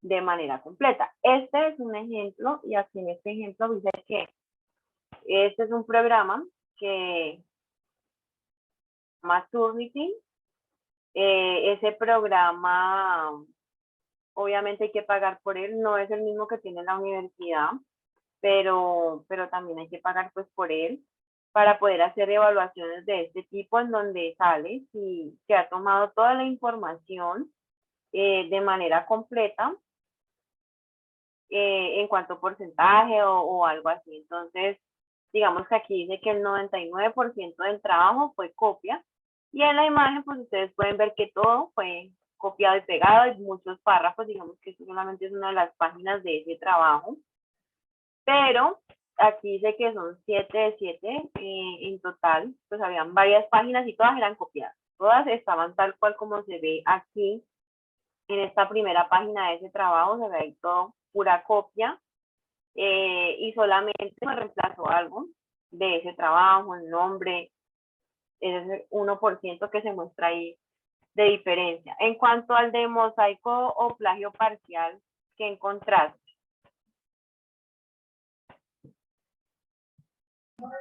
[SPEAKER 1] de manera completa. Este es un ejemplo y aquí en este ejemplo dice que este es un programa que llama Turnitin. Ese programa, obviamente hay que pagar por él, no es el mismo que tiene la universidad, pero también hay que pagar pues por él para poder hacer evaluaciones de este tipo en donde sale si se ha tomado toda la información de manera completa en cuanto a porcentaje o algo así. Entonces, digamos que aquí dice que el 99% del trabajo fue copia y en la imagen pues ustedes pueden ver que todo fue copiado y pegado, hay muchos párrafos, digamos que esto solamente es una de las páginas de ese trabajo, pero aquí dice que son 7 de 7 en total, pues habían varias páginas y todas eran copiadas. Todas estaban tal cual como se ve aquí en esta primera página de ese trabajo, se ve ahí todo pura copia y solamente me reemplazó algo de ese trabajo, el nombre, ese 1% que se muestra ahí de diferencia. En cuanto al de mosaico o plagio parcial, ¿qué encontraste?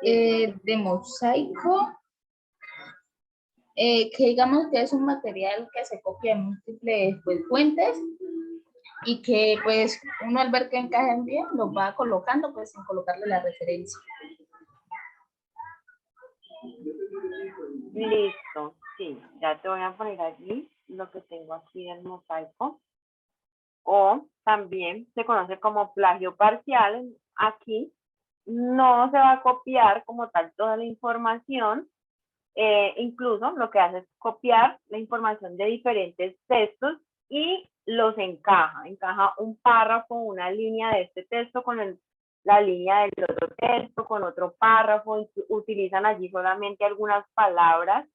[SPEAKER 2] De mosaico, que digamos que es un material que se copia de múltiples pues, fuentes y que pues uno al ver que encajen bien lo va colocando pues sin colocarle la referencia.
[SPEAKER 1] Listo, sí, ya te voy a poner allí lo que tengo aquí del mosaico. O también se conoce como plagio parcial. Aquí no se va a copiar como tal toda la información, incluso lo que hace es copiar la información de diferentes textos y los encaja un párrafo, una línea de este texto con la línea del otro texto, con otro párrafo, utilizan allí solamente algunas palabras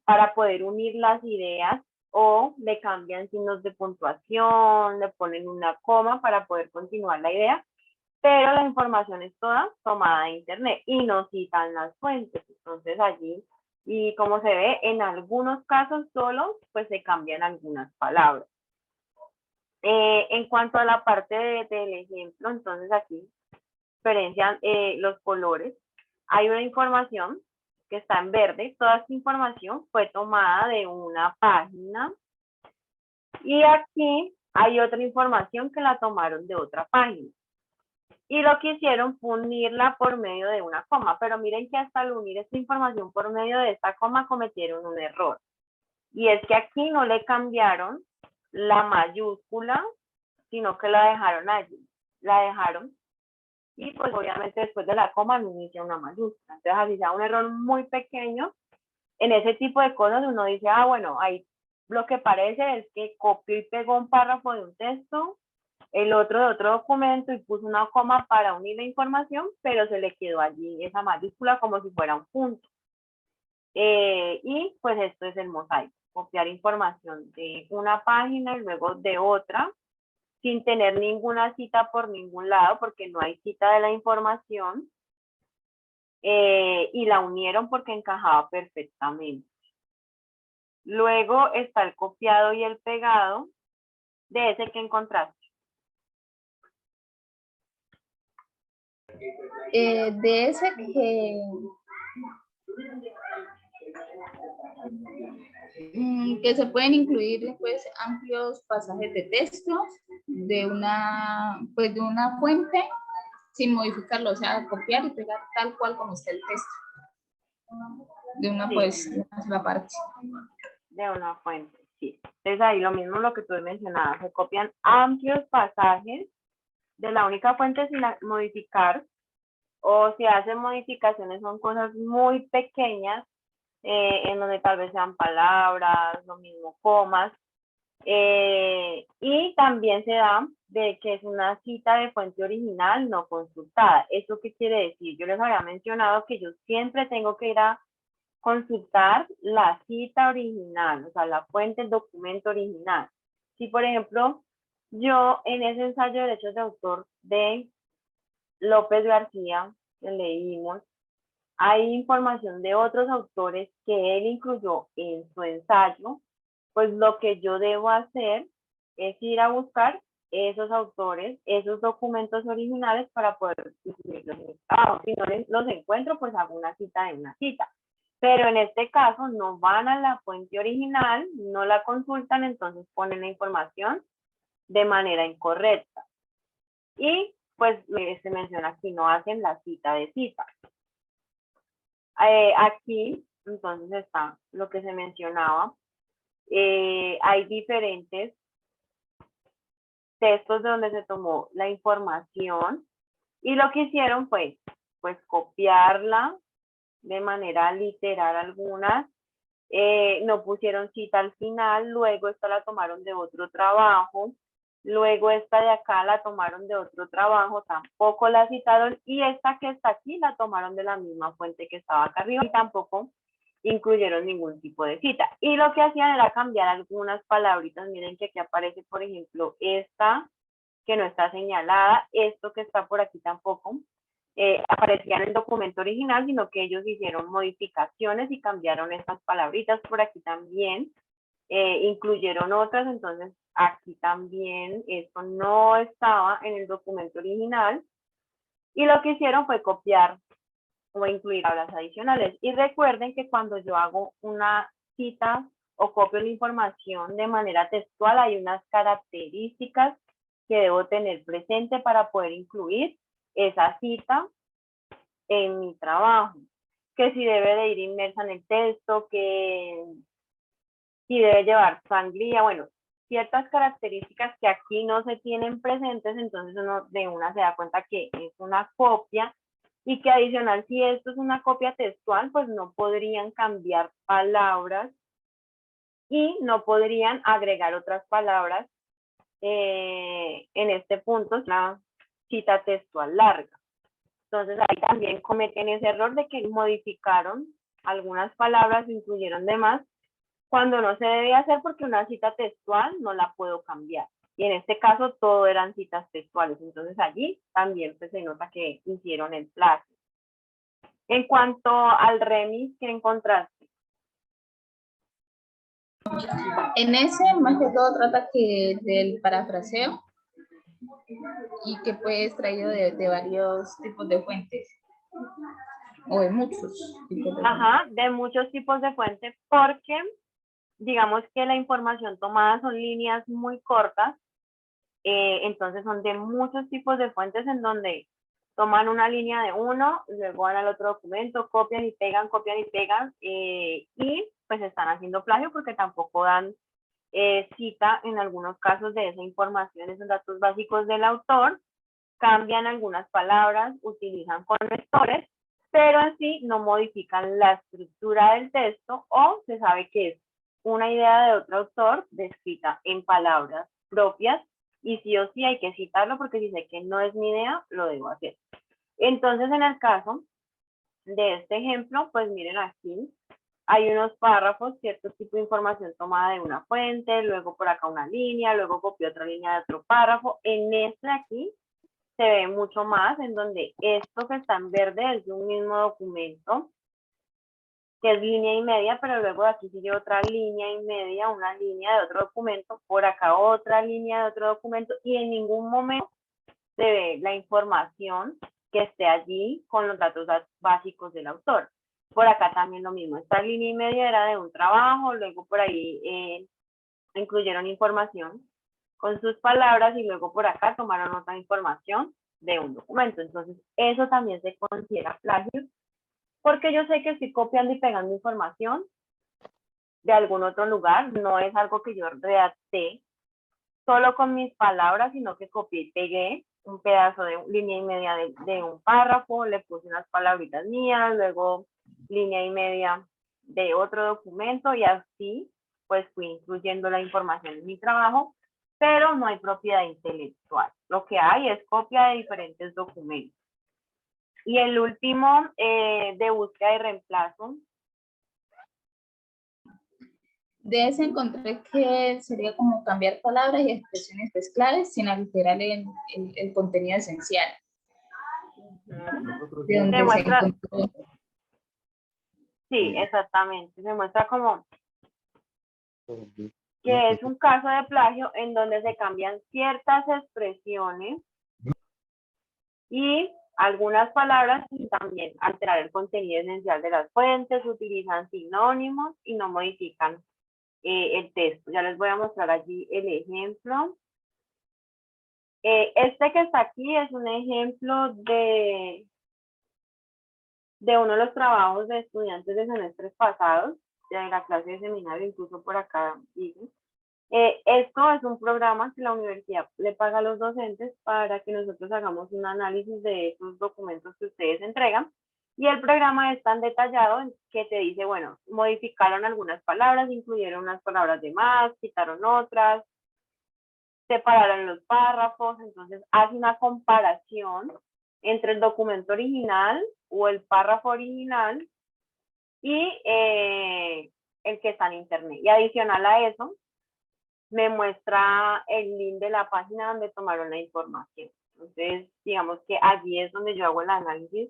[SPEAKER 1] para poder unir las ideas o le cambian signos de puntuación, le ponen una coma para poder continuar la idea, pero la información es toda tomada de internet y no citan las fuentes. Entonces allí, y como se ve, en algunos casos solo, pues se cambian algunas palabras. En cuanto a la parte del ejemplo, entonces aquí diferencian los colores. Hay una información que está en verde. Toda esta información fue tomada de una página. Y aquí hay otra información que la tomaron de otra página. Y lo que hicieron fue unirla por medio de una coma. Pero miren que hasta al unir esta información por medio de esta coma cometieron un error. Y es que aquí no le cambiaron la mayúscula, sino que la dejaron allí. La dejaron. Y pues obviamente después de la coma no inicia una mayúscula. Entonces así sea un error muy pequeño, en ese tipo de cosas uno dice, ah, bueno, ahí lo que parece es que copió y pegó un párrafo de un texto, el otro de otro documento y puso una coma para unir la información, pero se le quedó allí esa mayúscula como si fuera un punto. Y pues esto es el mosaico, copiar información de una página y luego de otra, sin tener ninguna cita por ningún lado, porque no hay cita de la información, y la unieron porque encajaba perfectamente. Luego está el copiado y el pegado de ese que encontraste.
[SPEAKER 2] De ese que se pueden incluir pues amplios pasajes de texto de una fuente sin modificarlo, o sea, copiar y pegar tal cual como está el texto de una pues la parte
[SPEAKER 1] de una fuente, sí. Entonces ahí lo mismo lo que tú mencionabas, se copian amplios pasajes de la única fuente sin modificar, o si hacen modificaciones son cosas muy pequeñas, en donde tal vez sean palabras, lo mismo comas, y también se da de que es una cita de fuente original no consultada. ¿Eso qué quiere decir? Yo les había mencionado que yo siempre tengo que ir a consultar la cita original, o sea, la fuente, el documento original. Si, por ejemplo, yo en ese ensayo de derechos de autor de López García, que leímos, hay información de otros autores que él incluyó en su ensayo, pues lo que yo debo hacer es ir a buscar esos autores, esos documentos originales para poder incluirlos en el trabajo. Si no los encuentro, pues hago una cita en una cita. Pero en este caso no van a la fuente original, no la consultan, entonces ponen la información de manera incorrecta. Y pues se menciona aquí, no hacen la cita de cita. Aquí entonces está lo que se mencionaba. Hay diferentes textos de donde se tomó la información y lo que hicieron fue pues copiarla de manera literal algunas, no pusieron cita al final, luego esta la tomaron de otro trabajo, Luego esta de acá la tomaron de otro trabajo, tampoco la citaron, y esta que está aquí la tomaron de la misma fuente que estaba acá arriba y tampoco incluyeron ningún tipo de cita. Y lo que hacían era cambiar algunas palabritas. Miren que aquí aparece, por ejemplo, esta que no está señalada, esto que está por aquí tampoco aparecía en el documento original, sino que ellos hicieron modificaciones y cambiaron estas palabritas por aquí también, incluyeron otras, entonces aquí también esto no estaba en el documento original, y lo que hicieron fue copiar o incluir palabras adicionales. Y recuerden que cuando yo hago una cita o copio la información de manera textual, hay unas características que debo tener presente para poder incluir esa cita en mi trabajo. Que si debe de ir inmersa en el texto, que si debe llevar sangría, bueno, ciertas características que aquí no se tienen presentes, entonces uno de una se da cuenta que es una copia, y que adicional, si esto es una copia textual, pues no podrían cambiar palabras y no podrían agregar otras palabras. En este punto es una cita textual larga. Entonces ahí también cometen ese error de que modificaron algunas palabras, incluyeron demás, cuando no se debe hacer, porque una cita textual no la puedo cambiar. Y en este caso todo eran citas textuales. Entonces allí también pues, se nota que hicieron el plagio. En cuanto al remix, ¿qué encontraste?
[SPEAKER 2] En ese, más que todo, trata que del parafraseo y que fue extraído de varios tipos de fuentes o de muchos tipos de fuentes.
[SPEAKER 1] Ajá, de muchos tipos de fuentes, porque digamos que la información tomada son líneas muy cortas, entonces son de muchos tipos de fuentes en donde toman una línea de uno, luego van al otro documento, copian y pegan, y pues están haciendo plagio porque tampoco dan cita en algunos casos de esa información, esos datos básicos del autor, cambian algunas palabras, utilizan conectores, pero en sí no modifican la estructura del texto, o se sabe que es una idea de otro autor descrita en palabras propias, y sí o sí hay que citarlo porque si sé que no es mi idea, lo debo hacer. Entonces, en el caso de este ejemplo, pues miren aquí, hay unos párrafos, cierto tipo de información tomada de una fuente, luego por acá una línea, luego copié otra línea de otro párrafo. En este aquí se ve mucho más, en donde esto que está en verde es de un mismo documento, que es línea y media, pero luego de aquí sigue otra línea y media, una línea de otro documento, por acá otra línea de otro documento, y en ningún momento se ve la información que esté allí con los datos básicos del autor. Por acá también lo mismo, esta línea y media era de un trabajo, luego por ahí incluyeron información con sus palabras y luego por acá tomaron otra información de un documento. Entonces, eso también se considera plagio, porque yo sé que estoy copiando y pegando información de algún otro lugar, no es algo que yo redacté solo con mis palabras, sino que copié y pegué un pedazo de línea y media de un párrafo, le puse unas palabritas mías, luego línea y media de otro documento, y así pues fui incluyendo la información en mi trabajo, pero no hay propiedad intelectual. Lo que hay es copia de diferentes documentos. Y el último, de búsqueda y reemplazo.
[SPEAKER 2] De ese encontré que sería como cambiar palabras y expresiones pues, claves sin alterar el contenido esencial. De donde se encontró.
[SPEAKER 1] Sí, exactamente. Se muestra como que es un caso de plagio en donde se cambian ciertas expresiones y algunas palabras, y también alterar el contenido esencial de las fuentes, utilizan sinónimos y no modifican el texto. Ya les voy a mostrar allí el ejemplo. Este que está aquí es un ejemplo de uno de los trabajos de estudiantes de semestres pasados, de la clase de seminario, incluso por acá dice. Esto es un programa que la universidad le paga a los docentes para que nosotros hagamos un análisis de esos documentos que ustedes entregan. Y el programa es tan detallado que te dice, bueno, modificaron algunas palabras, incluyeron unas palabras de más, quitaron otras, separaron los párrafos, entonces hace una comparación entre el documento original o el párrafo original y el que está en internet. Y adicional a eso, me muestra el link de la página donde tomaron la información. Entonces, digamos que allí es donde yo hago el análisis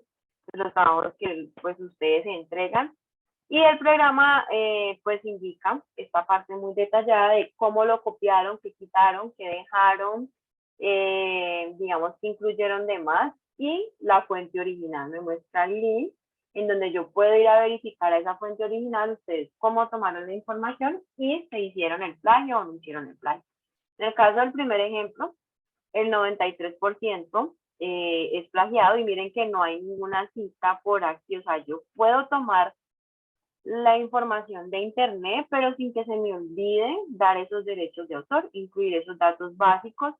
[SPEAKER 1] de los trabajos que pues ustedes se entregan. Y el programa pues indica esta parte muy detallada de cómo lo copiaron, qué quitaron, qué dejaron, digamos que incluyeron de más, y la fuente original me muestra el link en donde yo puedo ir a verificar a esa fuente original ustedes cómo tomaron la información y se hicieron el plagio o no hicieron el plagio. En el caso del primer ejemplo, el 93% es plagiado, y miren que no hay ninguna cita por aquí, o sea, yo puedo tomar la información de internet, pero sin que se me olvide dar esos derechos de autor, incluir esos datos básicos,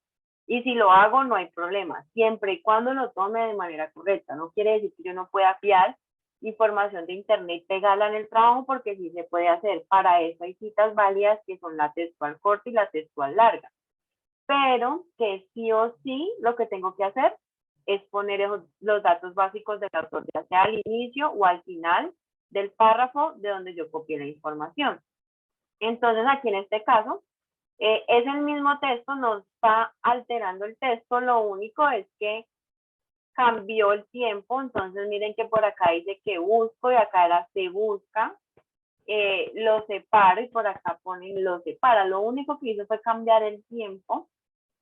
[SPEAKER 1] y si lo hago no hay problema, siempre y cuando lo tome de manera correcta. No quiere decir que yo no pueda fiar información de internet, pegarla en el trabajo, porque sí se puede hacer. Para eso hay citas válidas que son la textual corta y la textual larga, pero que sí o sí lo que tengo que hacer es poner los datos básicos del autor, ya sea al inicio o al final del párrafo de donde yo copié la información. Entonces, aquí en este caso, es el mismo texto, no está alterando el texto, lo único es que cambió el tiempo. Entonces, miren que por acá dice que busco y acá era se busca, lo separo y por acá ponen lo separa. Lo único que hizo fue cambiar el tiempo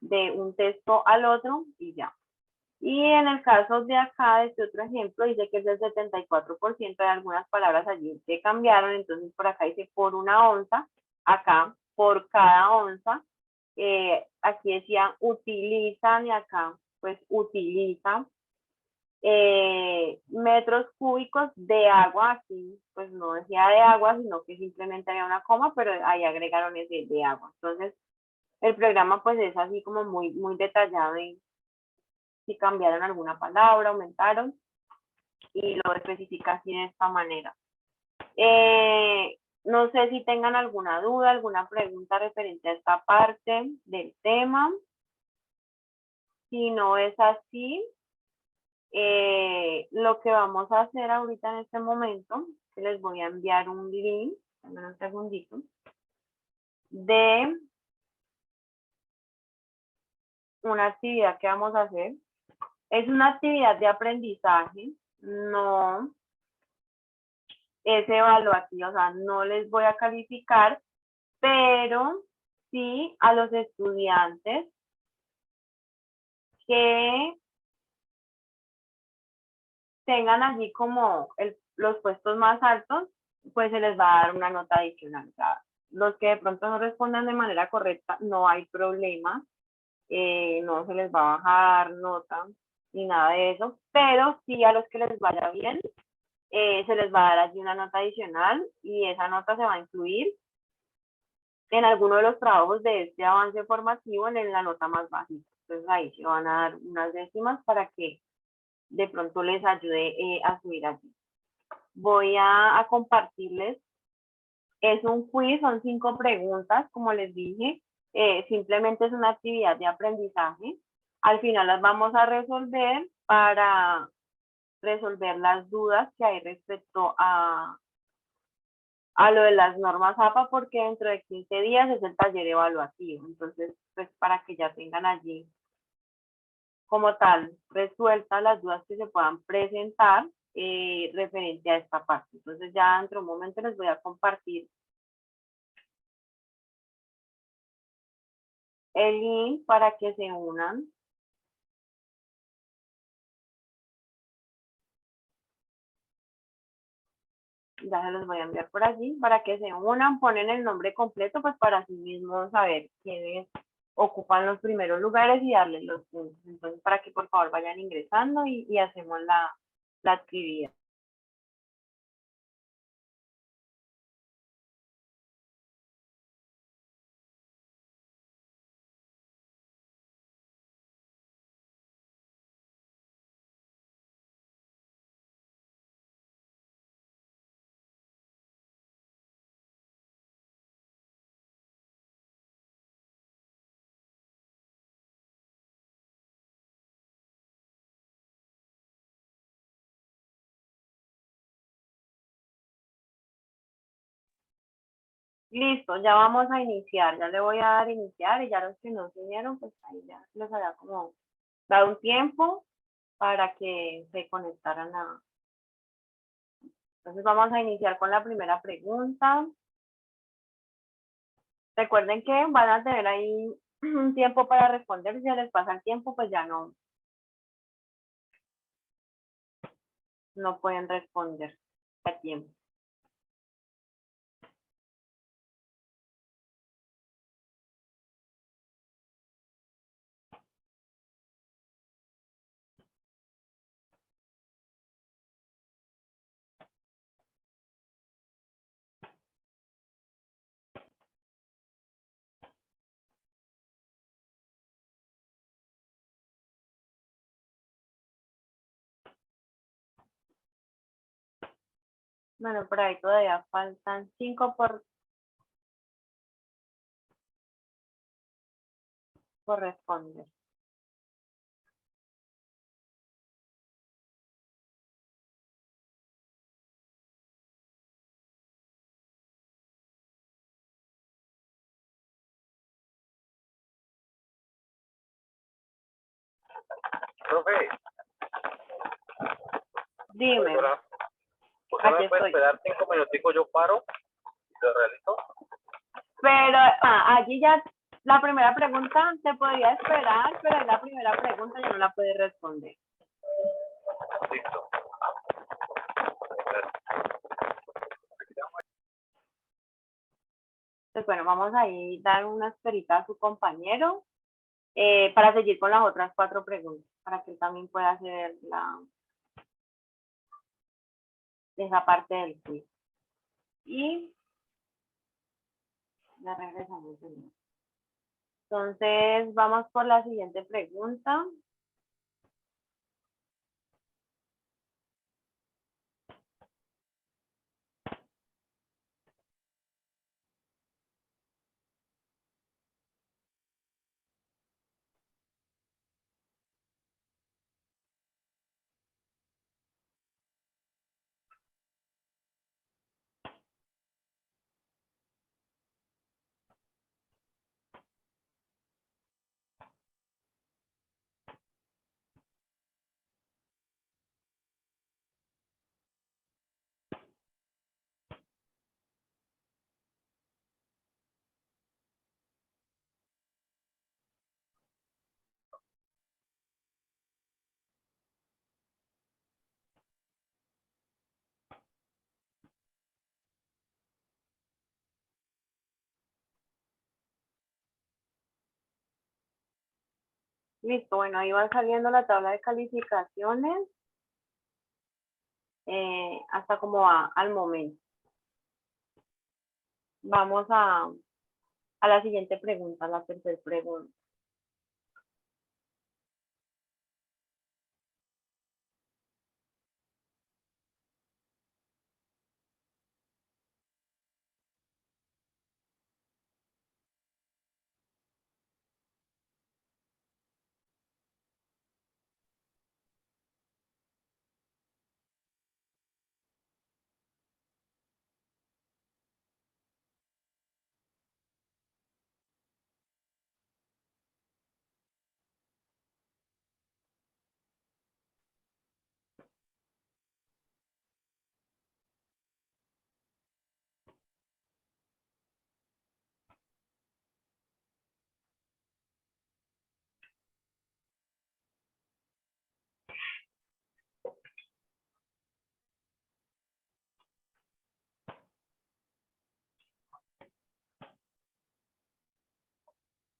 [SPEAKER 1] de un texto al otro y ya. Y en el caso de acá, de este otro ejemplo, dice que es el 74% de algunas palabras allí que cambiaron. Entonces por acá dice por una onza, acá por cada onza, aquí decía utilizan y acá pues utiliza metros cúbicos de agua. Aquí pues no decía de agua, sino que simplemente había una coma, pero ahí agregaron ese de agua. Entonces el programa pues es así como muy detallado en si cambiaron alguna palabra, aumentaron, y lo especifica así de esta manera. No sé si tengan alguna duda, alguna pregunta referente a esta parte del tema. Si no es así, lo que vamos a hacer ahorita en este momento, que les voy a enviar un link, un segundito, de una actividad que vamos a hacer. Es una actividad de aprendizaje, no es evaluativa, o sea, no les voy a calificar, pero sí a los estudiantes que tengan allí como los puestos más altos, pues se les va a dar una nota adicional. O sea, los que de pronto no respondan de manera correcta, no hay problema, no se les va a bajar nota ni nada de eso, pero sí a los que les vaya bien, se les va a dar allí una nota adicional, y esa nota se va a incluir en alguno de los trabajos de este avance formativo en la nota más básica. Entonces ahí se van a dar unas décimas para que de pronto les ayude a subir allí. Voy a compartirles, es un quiz, son 5 preguntas, como les dije, simplemente es una actividad de aprendizaje. Al final las vamos a resolver para resolver las dudas que hay respecto a lo de las normas APA, porque dentro de 15 días es el taller evaluativo. Entonces, pues para que ya tengan allí como tal resueltas las dudas que se puedan presentar referente a esta parte. Entonces ya dentro de un momento les voy a compartir el link para que se unan. Ya se los voy a enviar por allí para que se unan, ponen el nombre completo, pues para sí mismos saber quiénes ocupan los primeros lugares y darles los puntos. Entonces, para que por favor vayan ingresando y hacemos la actividad. Listo, ya vamos a iniciar. Ya le voy a dar iniciar y ya los que no se unieron, pues ahí ya les había como dado un tiempo para que se conectaran a... Entonces vamos a iniciar con la primera pregunta. Recuerden que van a tener ahí un tiempo para responder. Si se les pasa el tiempo, pues ya no pueden responder a tiempo. Bueno, por ahí todavía faltan 5 por responder.
[SPEAKER 5] Profe,
[SPEAKER 1] Dime,
[SPEAKER 5] profesora, ¿usted
[SPEAKER 1] aquí
[SPEAKER 5] me puede
[SPEAKER 1] estoy.
[SPEAKER 5] esperar 5 minuticos? Yo paro y lo realizo.
[SPEAKER 1] Pero allí ya la primera pregunta se podría esperar, pero la primera pregunta ya no la puede responder.
[SPEAKER 5] Listo.
[SPEAKER 1] Entonces, bueno, vamos a ir dar una esperita a su compañero para seguir con las otras 4 preguntas, para que él también pueda hacer esa parte del quiz. Y ya regresamos. Entonces, vamos por la siguiente pregunta. Listo, bueno, ahí va saliendo la tabla de calificaciones hasta como va al momento. Vamos a la siguiente pregunta, la tercera pregunta.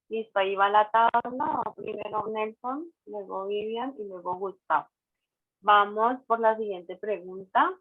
[SPEAKER 1] Listo, ahí va la tabla. Primero Nelson, luego Vivian y luego Gustavo. Vamos por la siguiente pregunta.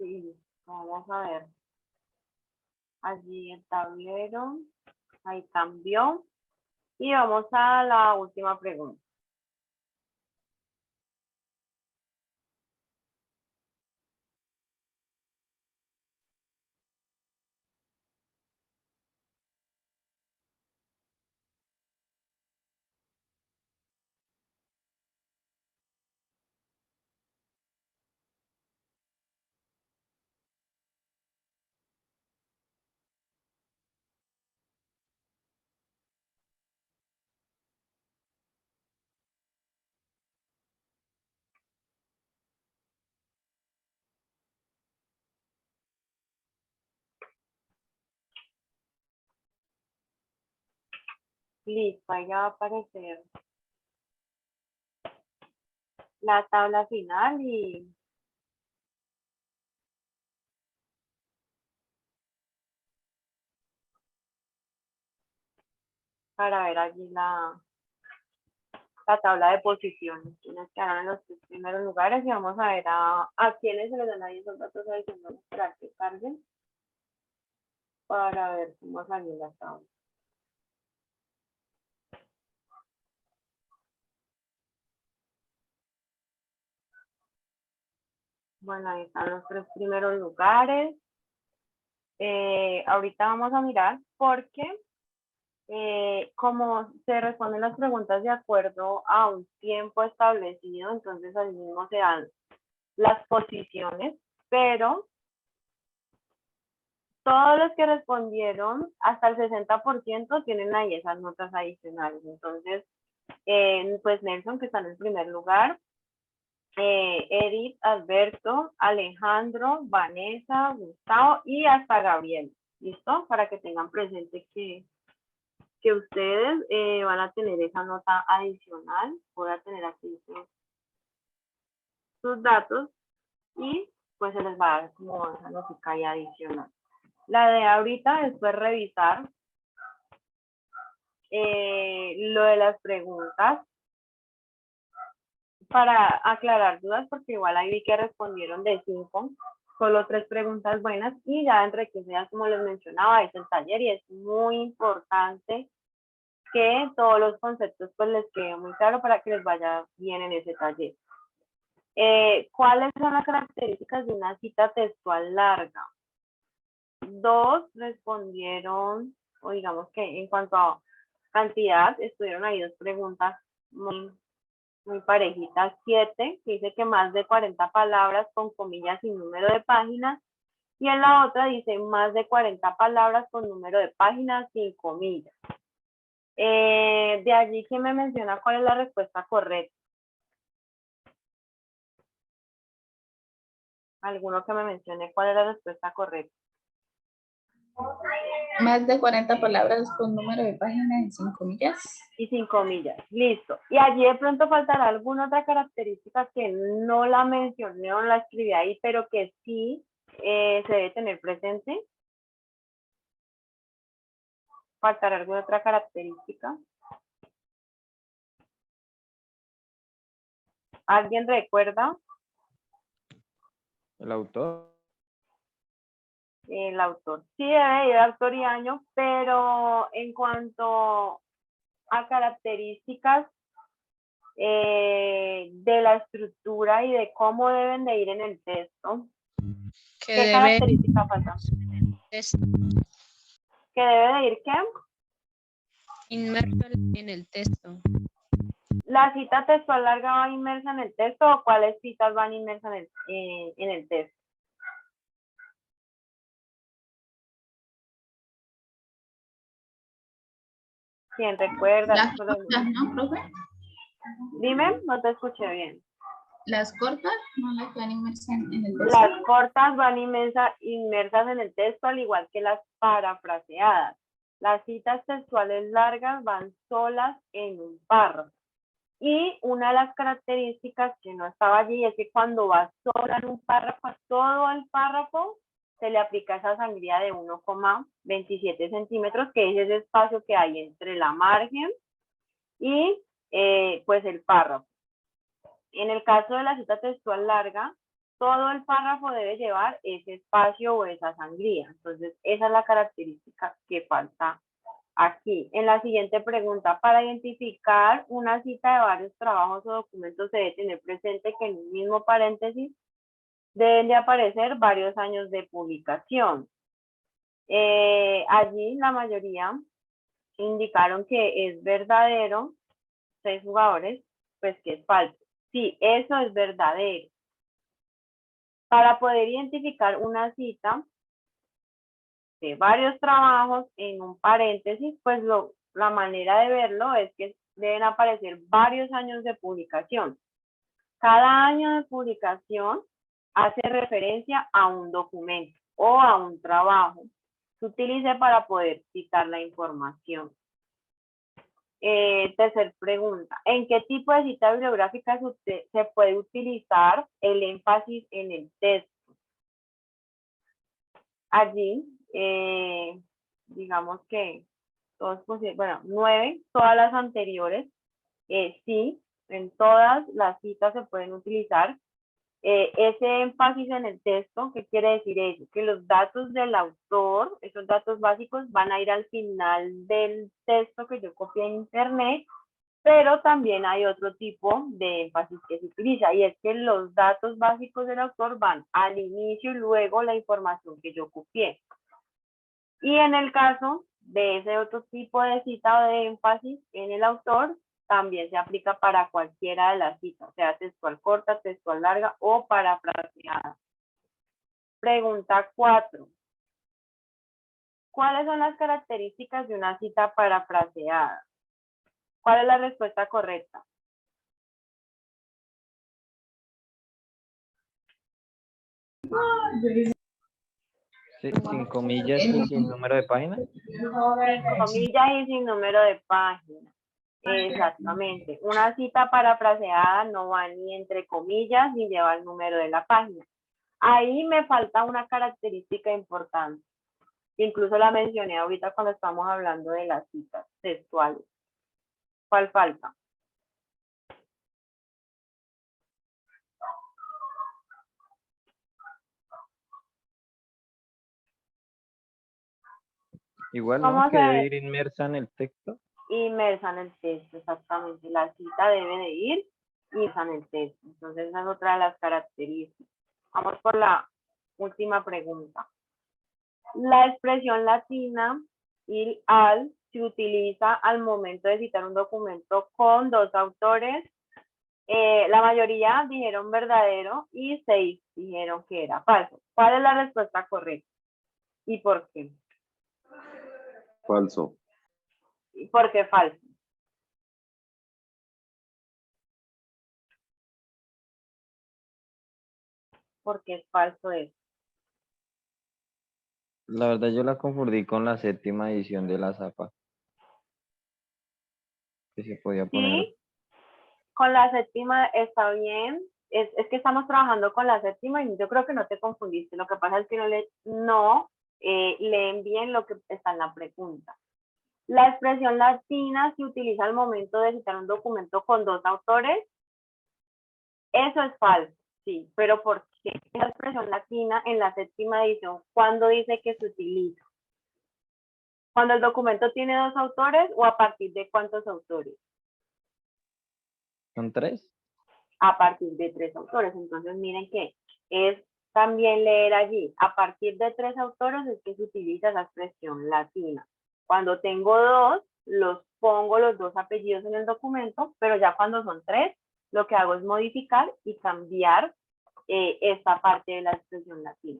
[SPEAKER 1] Sí, vamos a ver. Allí el tablero, ahí cambió. Y vamos a la última pregunta. Listo, ahí ya va a aparecer la tabla final y para ver allí la tabla de posiciones, quienes quedaron en los 3 primeros lugares y vamos a ver a quiénes se les dan ahí esos datos adicionales para que carguen para ver cómo salió la tabla. Bueno, ahí están los 3 primeros lugares. Ahorita vamos a mirar porque como se responden las preguntas de acuerdo a un tiempo establecido, entonces al mismo se dan las posiciones, pero todos los que respondieron hasta el 60% tienen ahí esas notas adicionales. Entonces, pues Nelson, que está en el primer lugar, Edith, Alberto, Alejandro, Vanessa, Gustavo y hasta Gabriel. ¿Listo? Para que tengan presente que ustedes van a tener esa nota adicional. Voy a tener aquí sus datos y pues se les va a dar como esa notica ahí adicional. La de ahorita es pues revisar lo de las preguntas para aclarar dudas, porque igual ahí vi que respondieron de 5, solo 3 preguntas buenas y ya entre que sea, como les mencionaba, es el taller y es muy importante que todos los conceptos pues les quede muy claro para que les vaya bien en ese taller. ¿Cuáles son las características de una cita textual larga? 2 respondieron, o digamos que en cuanto a cantidad, estuvieron ahí 2 preguntas muy parejitas. 7, que dice que más de 40 palabras con comillas y número de páginas. Y en la otra dice más de 40 palabras con número de páginas sin comillas. De allí que me menciona cuál es la respuesta correcta. Alguno que me mencione cuál es la respuesta correcta.
[SPEAKER 2] Más de 40 palabras con número de páginas y 5 comillas.
[SPEAKER 1] Y sin comillas, listo. Y allí de pronto faltará alguna otra característica que no la mencioné o no la escribí ahí, pero que sí se debe tener presente. ¿Faltará alguna otra característica? ¿Alguien recuerda?
[SPEAKER 4] El autor.
[SPEAKER 1] El autor. Sí debe ir autor y año, pero en cuanto a características de la estructura y de cómo deben de ir en el texto,
[SPEAKER 6] Que
[SPEAKER 1] ¿qué
[SPEAKER 6] debe
[SPEAKER 1] característica falta? ¿Que debe de ir qué?
[SPEAKER 6] inmerso en el texto.
[SPEAKER 1] ¿La cita textual larga va inmersa en el texto o cuáles citas van inmersas en el texto? ¿Quién recuerda?
[SPEAKER 2] Las cortas, ¿no, profe?
[SPEAKER 1] Dime, no te escuché bien.
[SPEAKER 2] Las cortas no las van inmersas en el texto.
[SPEAKER 1] Las cortas van inmersas en el texto, al igual que las parafraseadas. Las citas textuales largas van solas en un párrafo. Y una de las características que no estaba allí es que cuando va sola en un párrafo, a todo el párrafo se le aplica esa sangría de 1,27 centímetros, que es ese espacio que hay entre la margen y pues el párrafo. En el caso de la cita textual larga, todo el párrafo debe llevar ese espacio o esa sangría. Entonces, esa es la característica que falta aquí. En la siguiente pregunta, para identificar una cita de varios trabajos o documentos se debe tener presente que en un mismo paréntesis deben de aparecer varios años de publicación. Allí la mayoría indicaron que es verdadero, 6 jugadores, pues que es falso. Sí, eso es verdadero. Para poder identificar una cita de varios trabajos en un paréntesis, pues la manera de verlo es que deben aparecer varios años de publicación. Cada año de publicación hace referencia a un documento o a un trabajo que utilice para poder citar la información. Tercer pregunta, ¿en qué tipo de cita bibliográfica se puede utilizar el énfasis en el texto? Allí, digamos que todos, bueno, 9, todas las anteriores, sí, en todas las citas se pueden utilizar ese énfasis en el texto. ¿Qué quiere decir eso? Que los datos del autor, esos datos básicos, van a ir al final del texto que yo copié en internet, pero también hay otro tipo de énfasis que se utiliza, y es que los datos básicos del autor van al inicio y luego la información que yo copié. Y en el caso de ese otro tipo de cita o de énfasis en el autor, también se aplica para cualquiera de las citas, sea textual corta, textual larga o parafraseada. Pregunta 4. ¿Cuáles son las características de una cita parafraseada? ¿Cuál es la respuesta correcta?
[SPEAKER 4] Sí, sin comillas y sin número de página.
[SPEAKER 1] Sin comillas y sin número de página. Exactamente. Una cita parafraseada no va ni entre comillas ni lleva el número de la página. Ahí me falta una característica importante. Incluso la mencioné ahorita cuando estamos hablando de las citas textuales. ¿Cuál falta?
[SPEAKER 4] Igual,
[SPEAKER 1] ¿Cómo
[SPEAKER 4] ¿no? Que
[SPEAKER 1] se
[SPEAKER 4] debe ir inmersa en el texto.
[SPEAKER 1] inmersa en el texto? Exactamente. La cita debe de ir inmersa en el texto. Entonces, esa es otra de las características. Vamos por la última pregunta. La expresión latina il al se utiliza al momento de citar un documento con dos autores. La mayoría dijeron verdadero y 6 dijeron que era falso. ¿Cuál es la respuesta correcta? ¿Y por qué?
[SPEAKER 7] Falso.
[SPEAKER 1] ¿Y por qué falso? ¿Por qué es falso eso?
[SPEAKER 4] La verdad yo la confundí con la 7ª edición de la Zapa. Que se podía poner.
[SPEAKER 1] Sí, con la 7ª está bien. Es que estamos trabajando con la 7ª y yo creo que no te confundiste. Lo que pasa es que no leen bien lo que está en la pregunta. La expresión latina se utiliza al momento de citar un documento con dos autores. Eso es falso, sí, pero ¿por qué la expresión latina en la 7ª edición, cuándo dice que se utiliza? ¿Cuando el documento tiene dos autores o a partir de cuántos autores?
[SPEAKER 4] ¿Son 3?
[SPEAKER 1] A partir de 3 autores. Entonces miren que es también leer allí, a partir de 3 autores es que se utiliza esa expresión latina. Cuando tengo 2, los pongo los 2 apellidos en el documento, pero ya cuando son 3, lo que hago es modificar y cambiar esta parte de la expresión latina.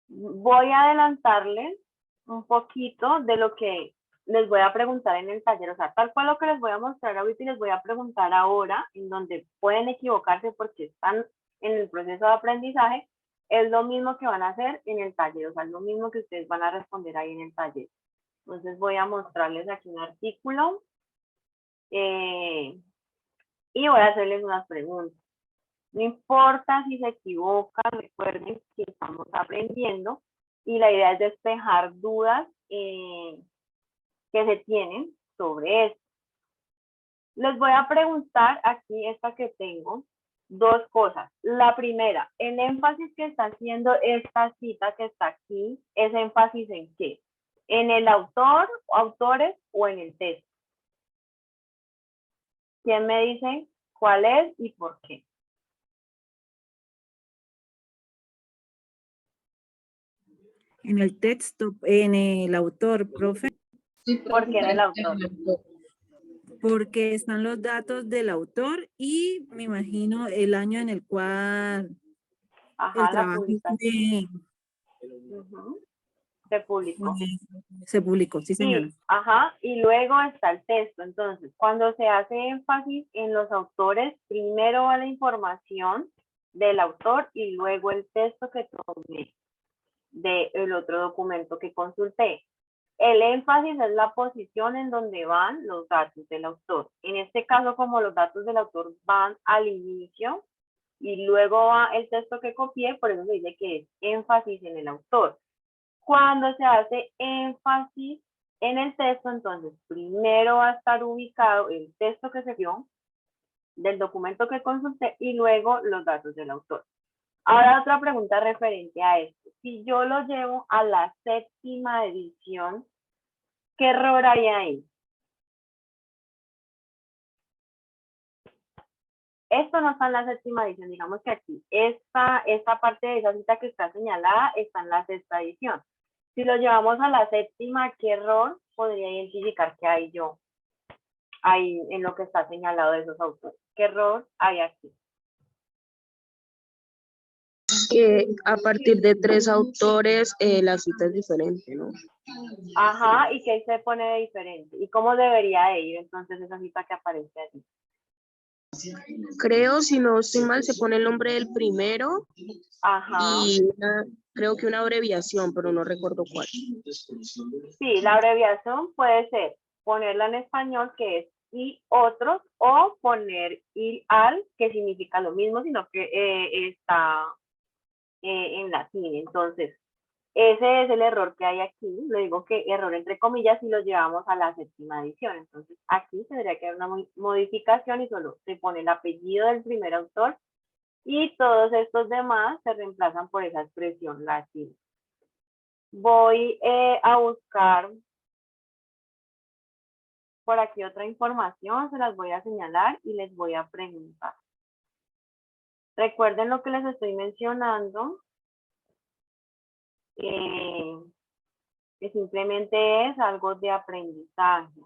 [SPEAKER 1] Voy a adelantarles un poquito de lo que les voy a preguntar en el taller, o sea, tal cual lo que les voy a mostrar ahorita y les voy a preguntar ahora, en donde pueden equivocarse porque están en el proceso de aprendizaje, es lo mismo que van a hacer en el taller, o sea, es lo mismo que ustedes van a responder ahí en el taller. Entonces voy a mostrarles aquí un artículo y voy a hacerles unas preguntas. No importa si se equivocan, recuerden que estamos aprendiendo y la idea es despejar dudas que se tienen sobre esto. Les voy a preguntar aquí esta que tengo. dos cosas. La primera, el énfasis que está haciendo esta cita que está aquí, ¿es énfasis en qué? ¿En el autor, autores o en el texto? ¿Quién me dice cuál es y por qué?
[SPEAKER 7] En el texto, en el autor, profe,
[SPEAKER 2] Sí,
[SPEAKER 1] ¿Por qué en el autor?
[SPEAKER 7] porque están los datos del autor y me imagino el año en el cual
[SPEAKER 1] Ajá,
[SPEAKER 7] el
[SPEAKER 1] la
[SPEAKER 7] trabajo
[SPEAKER 1] publicación. Se publicó.
[SPEAKER 7] se publicó, sí señora.
[SPEAKER 1] Sí, ajá, y luego está el texto. Entonces, cuando se hace énfasis en los autores, primero va la información del autor y luego el texto que tomé del otro documento que consulté. El énfasis es la posición en donde van los datos del autor. En este caso, como los datos del autor van al inicio y luego va el texto que copié, por eso se dice que es énfasis en el autor. Cuando se hace énfasis en el texto, entonces primero va a estar ubicado el texto que se vio del documento que consulté y luego los datos del autor. Ahora otra pregunta referente a esto. Si yo lo llevo a la 7ª edición, ¿qué error hay ahí? Esto no está en la 7ª edición, digamos que aquí, esta parte de esa cita que está señalada está en la 6ª edición. Si lo llevamos a la 7ª, ¿qué error podría identificar que hay yo ahí en lo que está señalado de esos autores? ¿Qué error hay aquí?
[SPEAKER 8] Que a partir de 3 autores la cita es diferente, ¿no?
[SPEAKER 1] Ajá, y que se pone de diferente. ¿Y cómo debería de ir entonces esa cita que aparece allí?
[SPEAKER 8] Creo, si no estoy mal, se pone el nombre del primero
[SPEAKER 1] Ajá.
[SPEAKER 8] y creo que una abreviación, pero no recuerdo cuál.
[SPEAKER 1] Sí, la abreviación puede ser ponerla en español, que es y otros, o poner y al, que significa lo mismo, sino que está en latín. Entonces, ese es el error que hay aquí. Lo digo que error entre comillas si lo llevamos a la 7ª edición. Entonces, aquí tendría que haber una modificación y solo se pone el apellido del primer autor y todos estos demás se reemplazan por esa expresión latina. Voy a buscar por aquí otra información, se las voy a señalar y les voy a preguntar. Recuerden lo que les estoy mencionando, que simplemente es algo de aprendizaje.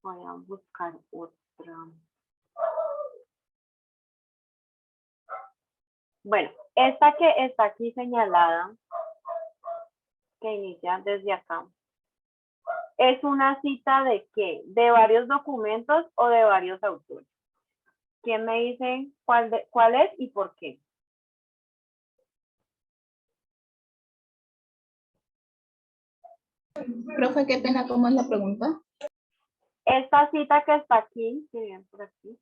[SPEAKER 1] Voy a buscar otra. Bueno, esta que está aquí señalada, que inicia desde acá, ¿es una cita de qué? ¿De varios documentos o de varios autores? ¿Quién me dice cuál es y por qué?
[SPEAKER 2] Profe, qué pena, ¿cómo es la pregunta?
[SPEAKER 1] Esta cita que está aquí, que ven por aquí,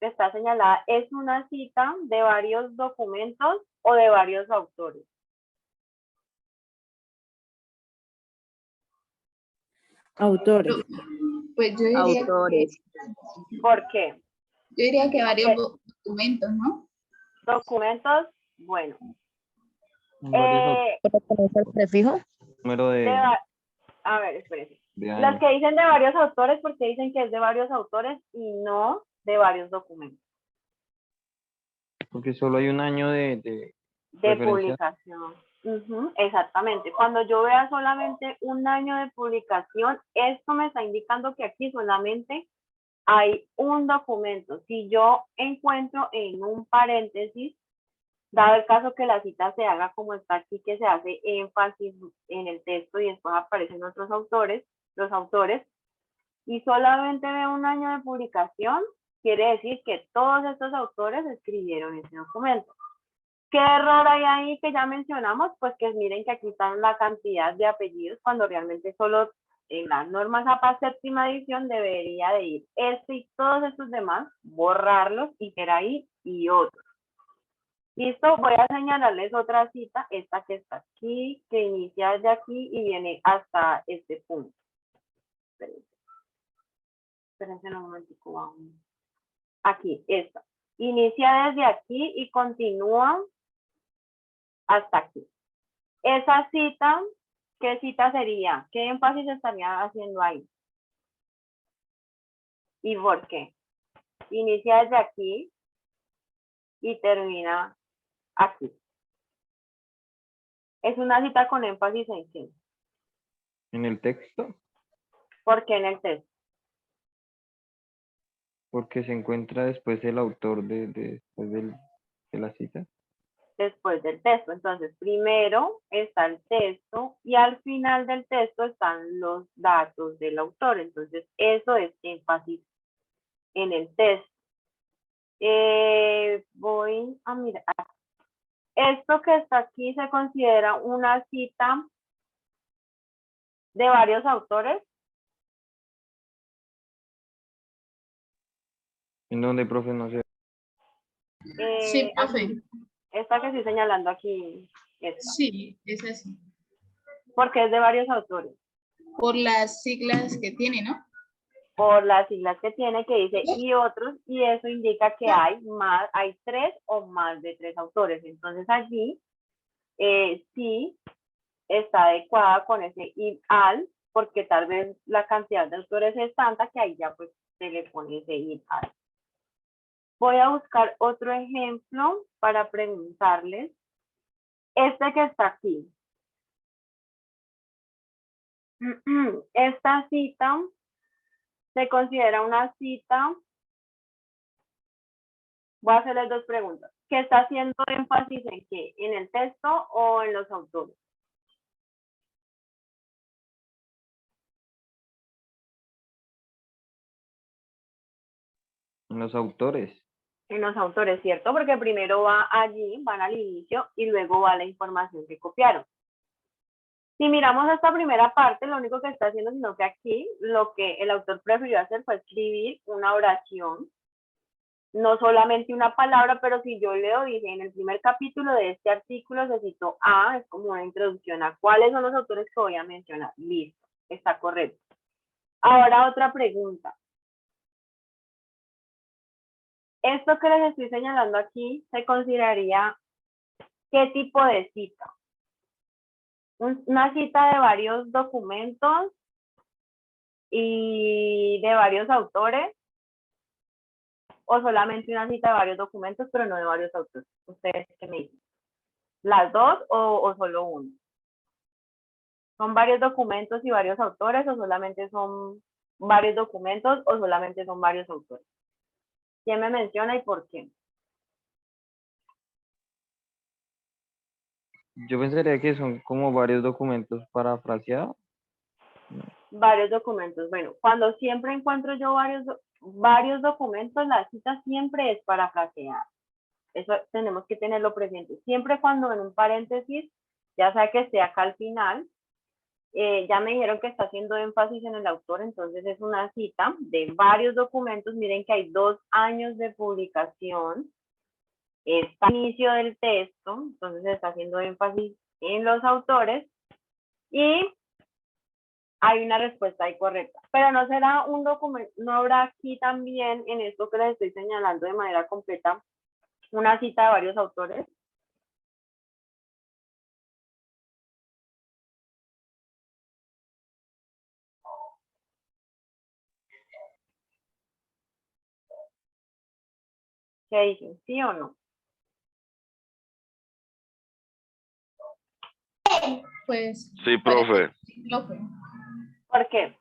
[SPEAKER 1] que está señalada, ¿es una cita de varios documentos o de varios autores?
[SPEAKER 7] Autores.
[SPEAKER 2] Pues yo diría
[SPEAKER 8] Autores.
[SPEAKER 1] ¿Por qué?
[SPEAKER 2] Yo diría que varios
[SPEAKER 1] Porque
[SPEAKER 2] documentos, ¿no?
[SPEAKER 1] documentos, bueno.
[SPEAKER 4] Varios
[SPEAKER 8] ¿Pero conoce el prefijo?
[SPEAKER 4] número
[SPEAKER 1] A ver, espérense.
[SPEAKER 4] de
[SPEAKER 1] Las
[SPEAKER 4] años.
[SPEAKER 1] que dicen de varios autores, porque dicen que es de varios autores y no de varios documentos.
[SPEAKER 4] Porque solo hay un año
[SPEAKER 1] De
[SPEAKER 4] referencia.
[SPEAKER 1] publicación. Exactamente. Cuando yo vea solamente un año de publicación, esto me está indicando que aquí solamente hay un documento. Si yo encuentro en un paréntesis, dado el caso que la cita se haga como está aquí, que se hace énfasis en el texto y después aparecen otros autores, los autores, y solamente veo un año de publicación, quiere decir que todos estos autores escribieron ese documento. ¿Qué error hay ahí que ya mencionamos? Pues que miren que aquí están la cantidad de apellidos cuando realmente solo en las normas APA 7ª edición debería de ir este y todos estos demás, borrarlos y ver ahí y otros. Listo, voy a señalarles otra cita, esta que está aquí, que inicia desde aquí y viene hasta este punto. Espérense. espérense un momentico, vamos. Aquí, esta. Inicia desde aquí y continúa hasta aquí. Esa cita, ¿qué cita sería? ¿Qué énfasis estaría haciendo ahí? ¿Y por qué? Inicia desde aquí y termina aquí. Es una cita con énfasis en qué.
[SPEAKER 4] En el texto,
[SPEAKER 1] ¿Por qué en el texto?
[SPEAKER 4] porque se encuentra después el autor después de la cita.
[SPEAKER 1] Después del texto. Entonces, primero está el texto y al final del texto están los datos del autor. Entonces, eso es énfasis en el texto. Voy a mirar. Esto que está aquí se considera una cita de varios autores.
[SPEAKER 4] ¿En dónde, profe? No sé.
[SPEAKER 2] Sí, profe.
[SPEAKER 1] Esta que estoy señalando aquí, esta,
[SPEAKER 2] Sí, es así.
[SPEAKER 1] porque es de varios autores,
[SPEAKER 2] Por las siglas que tiene, ¿no?
[SPEAKER 1] por las siglas que tiene, que dice y otros, y eso indica que hay más, hay 3 o más de 3 autores. Entonces allí sí está adecuada con ese y al, porque tal vez la cantidad de autores es tanta que ahí ya pues se le pone ese y al. Voy a buscar otro ejemplo para preguntarles. Este que está aquí. Esta cita se considera una cita. Voy a hacerles 2 preguntas. ¿Qué está haciendo énfasis en qué? ¿En el texto o en los autores?
[SPEAKER 4] En los autores.
[SPEAKER 1] En los autores, ¿cierto? Porque primero va allí, van al inicio y luego va la información que copiaron. Si miramos esta primera parte, lo único que está haciendo, sino que aquí lo que el autor prefirió hacer fue escribir una oración, no solamente una palabra, pero si yo leo, dije, en el primer capítulo de este artículo se citó A, es como una introducción a cuáles son los autores que voy a mencionar. Listo, está correcto. Ahora otra pregunta. Esto que les estoy señalando aquí se consideraría ¿qué tipo de cita? Una cita de varios documentos y de varios autores, o solamente una cita de varios documentos, pero no de varios autores. ¿Ustedes qué me dicen? ¿Las dos o solo uno? ¿Son varios documentos y varios autores o solamente son varios documentos o solamente son varios autores? ¿Quién me menciona y por qué?
[SPEAKER 4] Yo pensaría que son como varios documentos parafraseados.
[SPEAKER 1] Varios documentos. Bueno, cuando siempre encuentro yo varios documentos, la cita siempre es parafraseada. Eso tenemos que tenerlo presente. Siempre cuando en un paréntesis, ya sea que esté acá al final, ya me dijeron que está haciendo énfasis en el autor, entonces es una cita de varios documentos. Miren que hay 2 años de publicación. Está al inicio del texto, entonces está haciendo énfasis en los autores y hay una respuesta ahí correcta. Pero no será un documento, no habrá aquí también en esto que les estoy señalando de manera completa una cita de varios autores. ¿Qué dicen? ¿Sí o no?
[SPEAKER 2] Pues.
[SPEAKER 9] Sí, profe,
[SPEAKER 2] Profe.
[SPEAKER 1] ¿Por qué?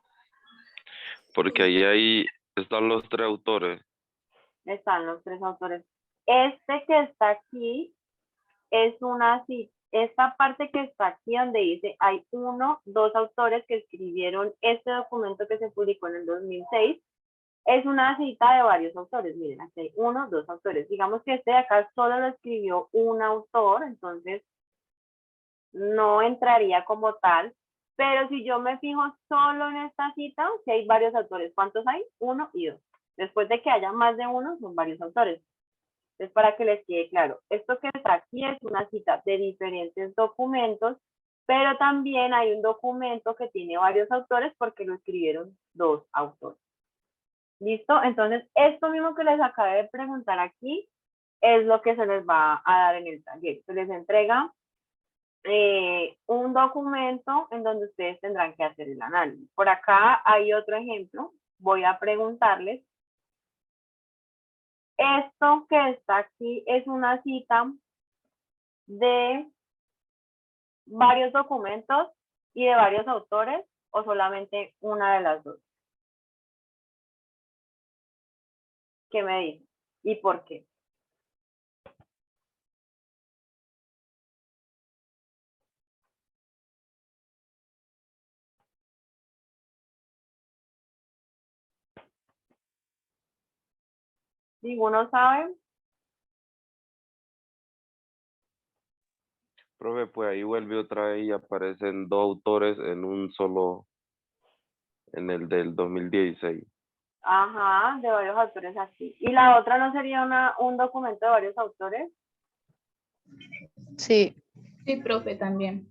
[SPEAKER 9] porque ahí están los 3 autores.
[SPEAKER 1] Están los 3 autores. Este que está aquí es una cita. Esta parte que está aquí donde dice hay 2 autores que escribieron este documento que se publicó en el 2006. Es una cita de varios autores. Miren, aquí hay 2 autores. Digamos que este de acá solo lo escribió un autor, entonces no entraría como tal. Pero si yo me fijo solo en esta cita, si hay varios autores, ¿cuántos hay? 1 y 2. Después de que haya más de 1, son varios autores. Entonces, para que les quede claro, esto que está aquí es una cita de diferentes documentos, pero también hay un documento que tiene varios autores porque lo escribieron 2 autores. ¿Listo? Entonces, esto mismo que les acabé de preguntar aquí es lo que se les va a dar en el taller. Se les entrega un documento en donde ustedes tendrán que hacer el análisis. Por acá hay otro ejemplo. Voy a preguntarles. Esto que está aquí es una cita de varios documentos y de varios autores o solamente una de las dos. ¿Qué me dicen? ¿Y por qué? ¿Ninguno sabe?
[SPEAKER 9] Profe, pues ahí vuelve otra vez y aparecen dos autores en un solo, en el del 2016.
[SPEAKER 1] Ajá, de varios autores aquí. ¿Y la otra no sería un documento de varios autores?
[SPEAKER 8] Sí,
[SPEAKER 2] Sí, profe, también.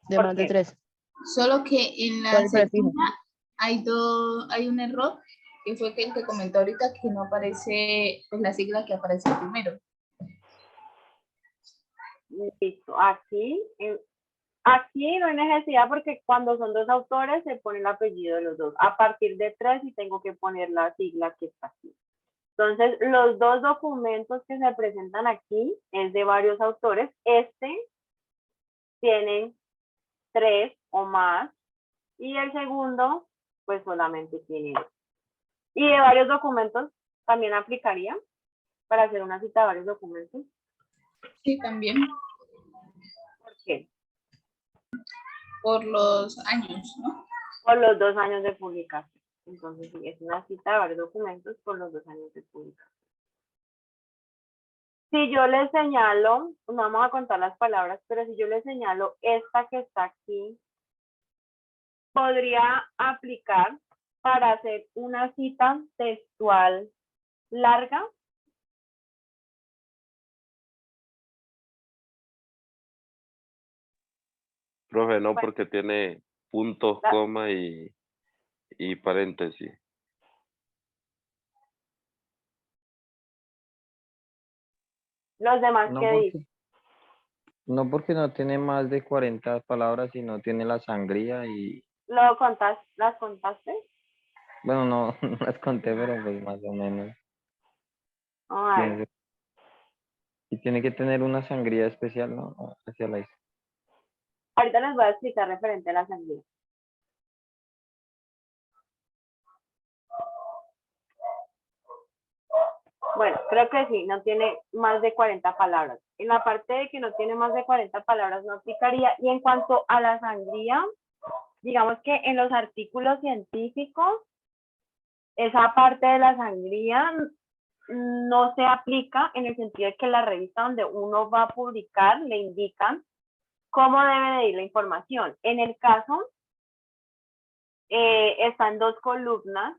[SPEAKER 8] de
[SPEAKER 1] ¿Por
[SPEAKER 8] más de
[SPEAKER 1] qué?
[SPEAKER 8] 3.
[SPEAKER 2] Solo que en
[SPEAKER 8] Por
[SPEAKER 2] la
[SPEAKER 8] el prefijo.
[SPEAKER 2] segunda hay un error, que fue que el que comentó ahorita que no aparece pues, la sigla que aparece primero.
[SPEAKER 1] Listo. Aquí no hay necesidad porque cuando son dos autores se pone el apellido de los dos. A partir de 3 sí tengo que poner la sigla que está aquí. Entonces, los dos documentos que se presentan aquí es de varios autores. Tienen 3 o más y el segundo pues solamente tiene 2. Y de varios documentos también aplicaría para hacer una cita de varios documentos.
[SPEAKER 2] Sí, también,
[SPEAKER 1] ¿Por qué?
[SPEAKER 2] por los años, ¿no?
[SPEAKER 1] Por los 2 años de publicación. Entonces, sí, es una cita de varios documentos por los 2 años de publicación. Si yo les señalo, no vamos a contar las palabras, pero si yo les señalo esta que está aquí, podría aplicar para hacer una cita textual larga.
[SPEAKER 9] Profe, no,
[SPEAKER 1] Bueno,
[SPEAKER 9] porque tiene puntos, coma y paréntesis.
[SPEAKER 1] los demás
[SPEAKER 4] No
[SPEAKER 1] que dicen.
[SPEAKER 4] porque no tiene más de 40 palabras y no tiene la sangría y,
[SPEAKER 1] ¿Las contaste?
[SPEAKER 4] bueno, no, no las conté, pero pues más o menos.
[SPEAKER 1] A ver,
[SPEAKER 4] Pienso. Y tiene que tener una sangría especial, ¿no? Hacia la isla.
[SPEAKER 1] ahorita les voy a explicar referente a la sangría. Bueno, creo que sí, no tiene más de 40 palabras. En la parte de que no tiene más de 40 palabras no aplicaría. Y en cuanto a la sangría, digamos que en los artículos científicos, esa parte de la sangría no se aplica en el sentido de que la revista donde uno va a publicar le indican cómo debe de ir la información. En el caso, están 2 columnas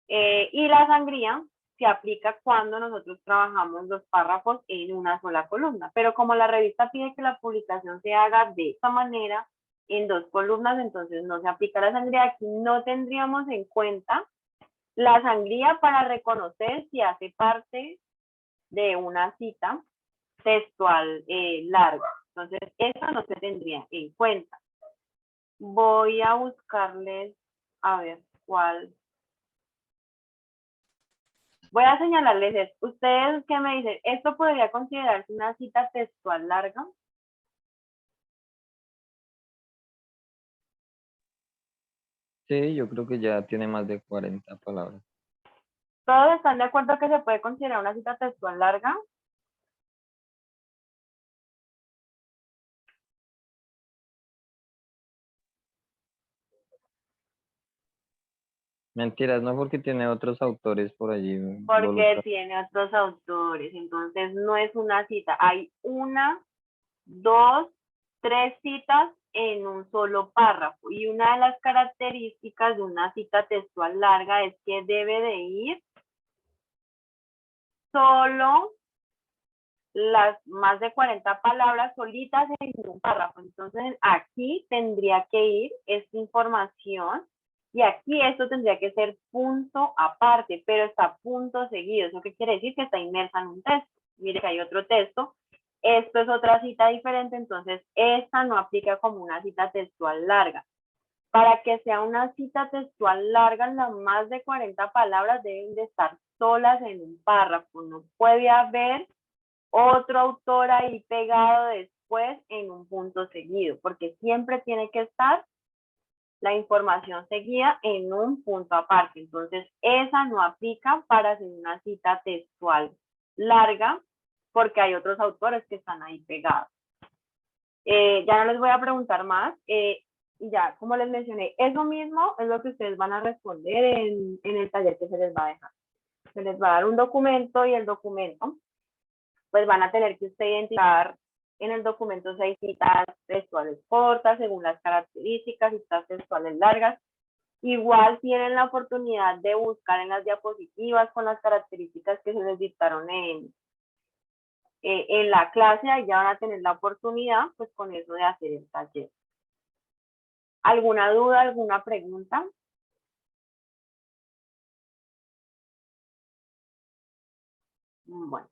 [SPEAKER 1] y la sangría se aplica cuando nosotros trabajamos los párrafos en una sola columna. Pero como la revista pide que la publicación se haga de esta manera, en 2 columnas, entonces no se aplica la sangría. Aquí no tendríamos en cuenta la sangría para reconocer si hace parte de una cita textual larga. Entonces, eso no se tendría en cuenta. Voy a buscarles, a ver cuál. Voy a señalarles esto. Ustedes qué me dicen, ¿esto podría considerarse una cita textual larga?
[SPEAKER 4] Sí, yo creo que ya tiene más de 40 palabras.
[SPEAKER 1] ¿Todos están de acuerdo que se puede considerar una cita textual larga?
[SPEAKER 4] Mentiras, no porque tiene otros autores por allí
[SPEAKER 1] Porque
[SPEAKER 4] involucrados.
[SPEAKER 1] tiene otros autores, entonces no es una cita. Hay 1, 2, 3 citas en un solo párrafo. Y una de las características de una cita textual larga es que debe de ir solo las más de 40 palabras solitas en un párrafo. Entonces, aquí tendría que ir esta información Y aquí esto tendría que ser punto aparte, pero está punto seguido. ¿Eso qué quiere decir? Que está inmersa en un texto. Mire que hay otro texto. Esto es otra cita diferente, entonces esta no aplica como una cita textual larga. Para que sea una cita textual larga, las más de 40 palabras deben de estar solas en un párrafo. No puede haber otro autor ahí pegado después en un punto seguido, porque siempre tiene que estar la información seguida en un punto aparte. Entonces, esa no aplica para hacer una cita textual larga, porque hay otros autores que están ahí pegados. Ya no les voy a preguntar más. Y ya, como les mencioné, eso mismo es lo que ustedes van a responder en el taller que se les va a dejar. Se les va a dar un documento y el documento, pues van a tener que usted identificar en el documento 6 citas textuales cortas según las características, citas textuales largas. Igual tienen la oportunidad de buscar en las diapositivas con las características que se les dictaron en la clase, ahí ya van a tener la oportunidad, pues con eso de hacer el taller. ¿Alguna duda, alguna pregunta? Bueno,